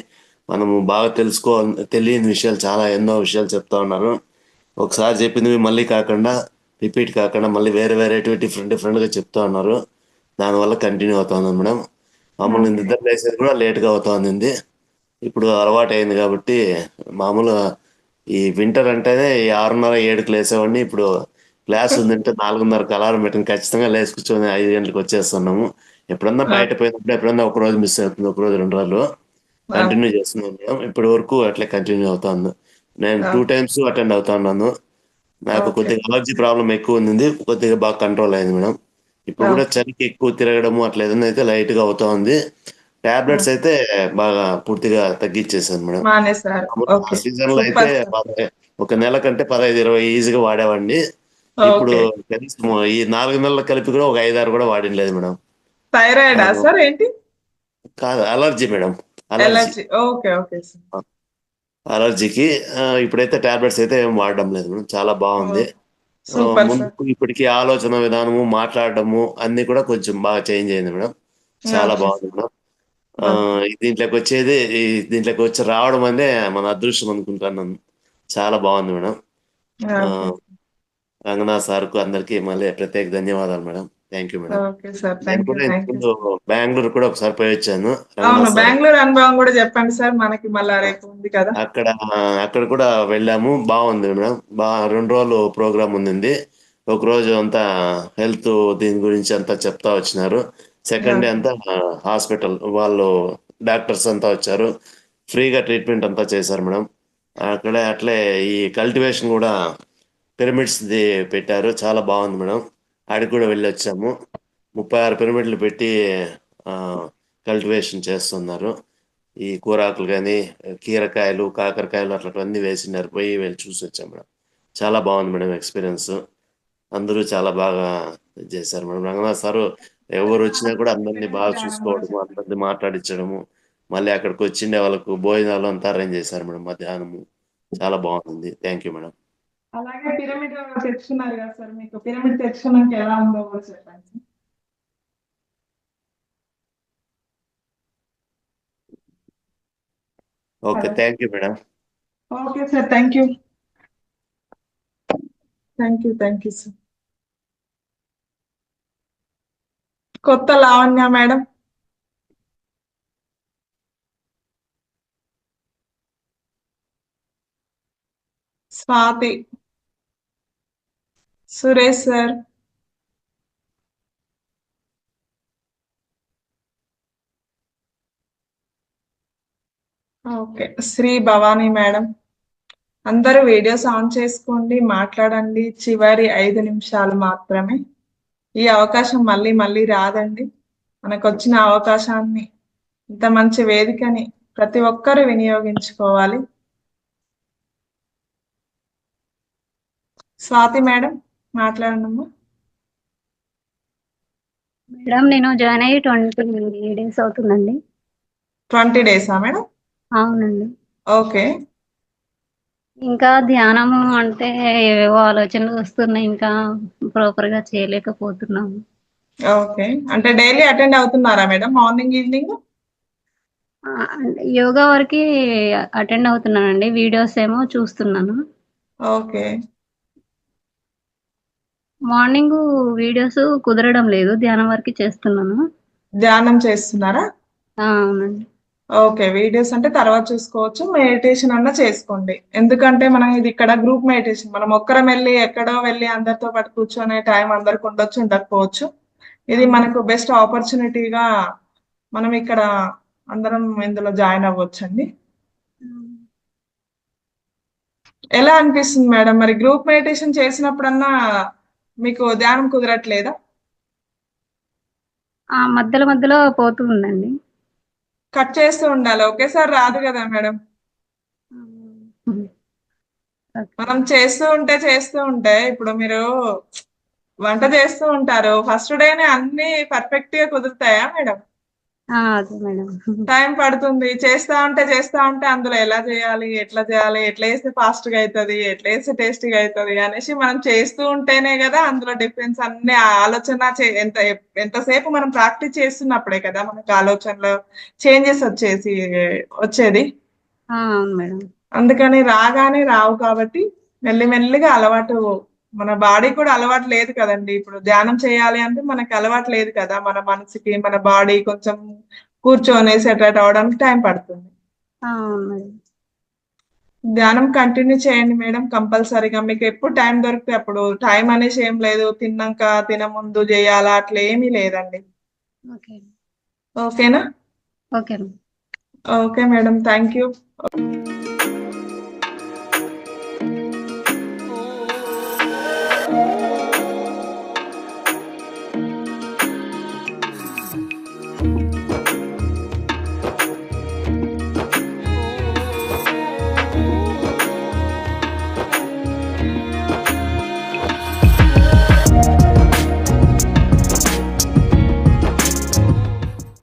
మనము బాగా తెలియని విషయాలు చాలా ఎన్నో విషయాలు చెప్తా ఉన్నారు. ఒకసారి చెప్పింది మళ్ళీ కాకుండా, రిపీట్ కాకుండా మళ్ళీ వేరే డిఫరెంట్గా చెప్తా ఉన్నారు. దానివల్ల కంటిన్యూ అవుతా ఉన్నాను మేడం. మామూలుగా నిద్ర లేసేది కూడా లేట్గా అవుతా ఉంది. ఇప్పుడు అలవాటు అయింది కాబట్టి మామూలుగా ఈ వింటర్ అంటేనే 6:30, 7కి లేసేవాడిని. ఇప్పుడు క్లాస్ ఉందంటే 4:30కి అలారం పెట్టుకుని ఖచ్చితంగా లేచి కూర్చొని 5 గంటలకు వచ్చేస్తున్నాము. ఎప్పుడన్నా బయట పోయినప్పుడు ఎప్పుడన్నా ఒక రోజు మిస్ అవుతుంది, ఒక రోజు 2 రోజులు కంటిన్యూ చేస్తున్నాను మేడం. ఇప్పటి వరకు అట్లే కంటిన్యూ అవుతాను. నేను 2 times అటెండ్ అవుతా ఉన్నాను. నాకు కొద్దిగా అలర్జీ ప్రాబ్లం ఎక్కువ ఉంది, కొద్దిగా బాగా కంట్రోల్ అయింది మేడం. ఇప్పుడు కూడా చలికి ఎక్కువ తిరగడము అట్లా ఏదైనా అయితే లైట్ గా అవుతా ఉంది. టాబ్లెట్స్ అయితే బాగా పూర్తిగా తగ్గించేసాను మేడం. ఆ సీజన్ లో అయితే ఒక నెల కంటే 15-20 ఈజీగా వాడేవాడిని. ఇప్పుడు కనీసం ఈ 4 నెలల కలిపి కూడా ఒక 5-6 కూడా వాడినలేదు మేడం. థైరాయిడా సార్ ఏంటి? కాదు, అలర్జీ మేడం. అలర్జీకి ఇప్పుడైతే టాబ్లెట్స్ అయితే ఏం వాడడం లేదు మేడం, చాలా బాగుంది. ముందుకు ఇప్పటికీ ఆలోచన విధానము, మాట్లాడటము అన్ని కూడా కొంచెం బాగా చేంజ్ అయింది మేడం. చాలా బాగుంది మేడం. దీంట్లోకి వచ్చి రావడం అంటే మన అదృష్టం అనుకుంటున్నాను. చాలా బాగుంది మేడం. రంగనాథ్ సార్కు అందరికి మళ్ళీ ప్రత్యేక ధన్యవాదాలు మేడం. Thank you madam. నేను కూడా ఇంతకుముందు బెంగళూరు కూడా ఒకసారి పోయి వచ్చాను. బెంగళూరు అనుభవం కూడా చెప్పండి సార్, మనకి మళ్ళీ రేపు ఉంది కదా. అక్కడ కూడా వెళ్ళాము, బాగుంది మేడం. 2 రోజులు ప్రోగ్రామ్ ఉంది. ఒక రోజు అంతా హెల్త్ దీని గురించి అంతా చెప్తా వచ్చినారు. సెకండ్ డే అంతా హాస్పిటల్ వాళ్ళు డాక్టర్స్ అంతా వచ్చారు, ఫ్రీగా ట్రీట్మెంట్ అంతా చేశారు మేడం. అట్లే ఈ కల్టివేషన్ కూడా పిరమిడ్స్ పెట్టారు, చాలా బాగుంది మేడం. ఆడికి కూడా వెళ్ళి వచ్చాము. 36 పిరమిడ్లు పెట్టి కల్టివేషన్ చేస్తున్నారు. ఈ కూరాకులు కానీ, కీరకాయలు, కాకరకాయలు అట్లాంటివన్నీ వేసినారు. వెళ్ళి చూసి వచ్చాం మేడం. చాలా బాగుంది మేడం ఎక్స్పీరియన్స్. అందరూ చాలా బాగా చేశారు మేడం. రంగనాథ్ సారు ఎవరు వచ్చినా కూడా అందరినీ బాగా చూసుకోవడము, అందరినీ మాట్లాడించడము, మళ్ళీ అక్కడికి వచ్చిండే వాళ్ళకు భోజనాలు అంతా అరేంజ్ చేశారు మేడం. మధ్యాహ్నము చాలా బాగుంది. Thank you madam. అలాగే పిరమిడ్ తెచ్చుకున్నారు కదా సార్, మీకు పిరమిడ్ తెచ్చుకున్నాక ఎలా ఉందో కూడా చెప్పండి. Okay, thank you madam. Okay sir, thank you. Thank you sir. కొత్త Lavanya madam. Swathi. Suresh sir. Okay, Sri Bhavani madam. అందరూ వీడియోస్ ఆన్ చేసుకోండి, మాట్లాడండి. చివరి 5 నిమిషాలు మాత్రమే. ఈ అవకాశం మళ్ళీ మళ్ళీ రాదండి. మనకు వచ్చిన అవకాశాన్ని, ఇంత మంచి వేదికని ప్రతి ఒక్కరూ వినియోగించుకోవాలి. స్వాతి మేడం మాట్లాడమ్మా. మేడం నేను జాయిన్ అయ్యి 20 days అవుతుందండి. 20 డేసా మేడం? అవునండి. ఓకే. ఇంకా ధ్యానము అంటే ఏవేవో ఆలోచనలు వస్తున్నాయి, ఇంకా ప్రాపర్ గా చేయలేకపోతున్నాము. ఓకే, అంటే డైలీ అటెండ్ అవుతున్నారా మేడం, మార్నింగ్ ఈవినింగ్? అంటే యోగా వరకు అటెండ్ అవుతున్నానండి, వీడియోస్ ఏమో చూస్తున్నాను. ఓకే. మార్నింగ్ వీడియోస్ కుదరడం లేదు, ధ్యానం వరకు చేస్తున్నాను. ధ్యానం చేస్తున్నారా? అవునండి. ఓకే, వీడియోస్ అంటే తర్వాత చూసుకోవచ్చు, మెడిటేషన్ అన్నా చేసుకోండి. ఎందుకంటే మనం ఇది ఇక్కడ గ్రూప్ మెడిటేషన్, మనం ఒక్కరం వెళ్ళి ఎక్కడో వెళ్ళి అందరితో పాటు కూర్చొనే టైం అందరికి ఉండొచ్చు, ఉండకపోవచ్చు. ఇది మనకు బెస్ట్ ఆపర్చునిటీగా మనం ఇక్కడ అందరం ఇందులో జాయిన్ అవ్వచ్చండి. ఎలా అనిపిస్తుంది మేడం మరి గ్రూప్ మెడిటేషన్ చేసినప్పుడన్నా మీకు ధ్యానం కుదరట్లేదా? మధ్యలో మధ్యలో పోతూ ఉందండి. కట్ చేస్తూ ఉండాలి, ఒకేసారి రాదు కదా మేడం. మనం చేస్తూ ఉంటే ఇప్పుడు మీరు వంట చేస్తూ ఉంటారు, ఫస్ట్ డేనే అన్ని పర్ఫెక్ట్ గా కుదురుతాయా మేడం? అదే మేడం. టైం పడుతుంది. చేస్తా ఉంటే అందులో ఎలా చేయాలి, ఎట్లా వేస్తే ఫాస్ట్ గా అవుతుంది, ఎట్లా వేస్తే టేస్టీగా అవుతుంది అనేసి మనం చేస్తూ ఉంటేనే కదా అందులో డిఫరెన్స్ అన్ని ఆలోచన ఎంతసేపు మనం ప్రాక్టీస్ చేస్తున్నప్పుడే కదా మనకు ఆలోచనలో చేంజెస్ వచ్చేది. అవును మేడం. అందుకని రాగానే రావు కాబట్టి మెల్లిమెల్లిగా అలవాటు, మన బాడీ కూడా అలవాటు లేదు కదండి. ఇప్పుడు ధ్యానం చేయాలి అంటే మనకి అలవాటు లేదు కదా, మన మనసుకి మన బాడీ కొంచెం కూర్చొని సెటరేట్ అవడానికి టైం పడుతుంది. అవును మేడం. ధ్యానం కంటిన్యూ చేయండి మేడం, కంపల్సరీగా. మీకు ఎప్పుడు టైం దొరికితే అప్పుడు, టైం అనేసి ఏం లేదు, తిన ముందు చేయాలా అట్లా ఏమీ లేదండి. ఓకే. ఓకేనా? Okay. Okay madam, thank you. you.